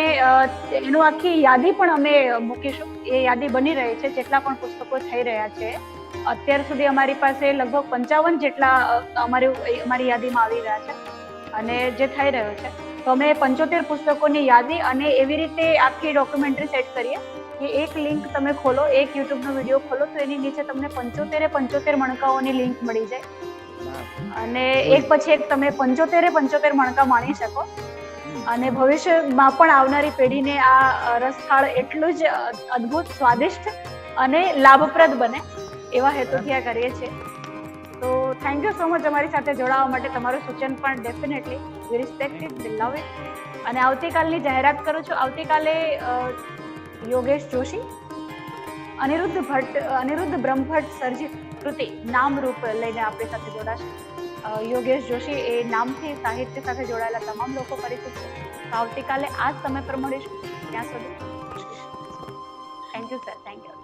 A: એનું આખી યાદી પણ અમે મૂકીશું. એ યાદી બની રહી છે, જેટલા પણ પુસ્તકો થઈ રહ્યા છે. અત્યાર સુધી અમારી પાસે લગભગ 55 જેટલા અમારી યાદીમાં આવી રહ્યા છે અને જે થઈ રહ્યો છે. તો અમે 75 પુસ્તકોની યાદી અને એવી રીતે આખી ડોક્યુમેન્ટરી સેટ કરીએ કે એક લિંક તમે ખોલો, એક યુટ્યુબનો વિડીયો ખોલો તો એની નીચે તમને 75 મણકાઓની લિંક મળી જાય અને એક પછી એક તમે 75 મણકા માણી શકો. અને ભવિષ્યમાં પણ આવનારી પેઢીને આ રસથાળ એટલું જ અદ્ભુત, સ્વાદિષ્ટ અને લાભપ્રદ બને એવા હેતુથી આ કરીએ છીએ. તો થેન્ક યુ સો મચ અમારી સાથે જોડાવા માટે. તમારું સૂચન પણ definitely we respect it, we love it. અને આવતીકાલની જાહેરાત કરું છું. આવતીકાલે યોગેશ જોશી, અનિરુદ્ધ બ્રહ્મભટ્ટ સર્જિત કૃતિ નામરૂપ લઈને આપણી સાથે જોડાશે. યોગેશ જોશી એ નામથી સાહિત્ય સાથે જોડાયેલા તમામ લોકો પરિચિત છે. તો આવતીકાલે આ જ સમય પર મળીશું. ત્યાં સુધી thank you sir. Thank you.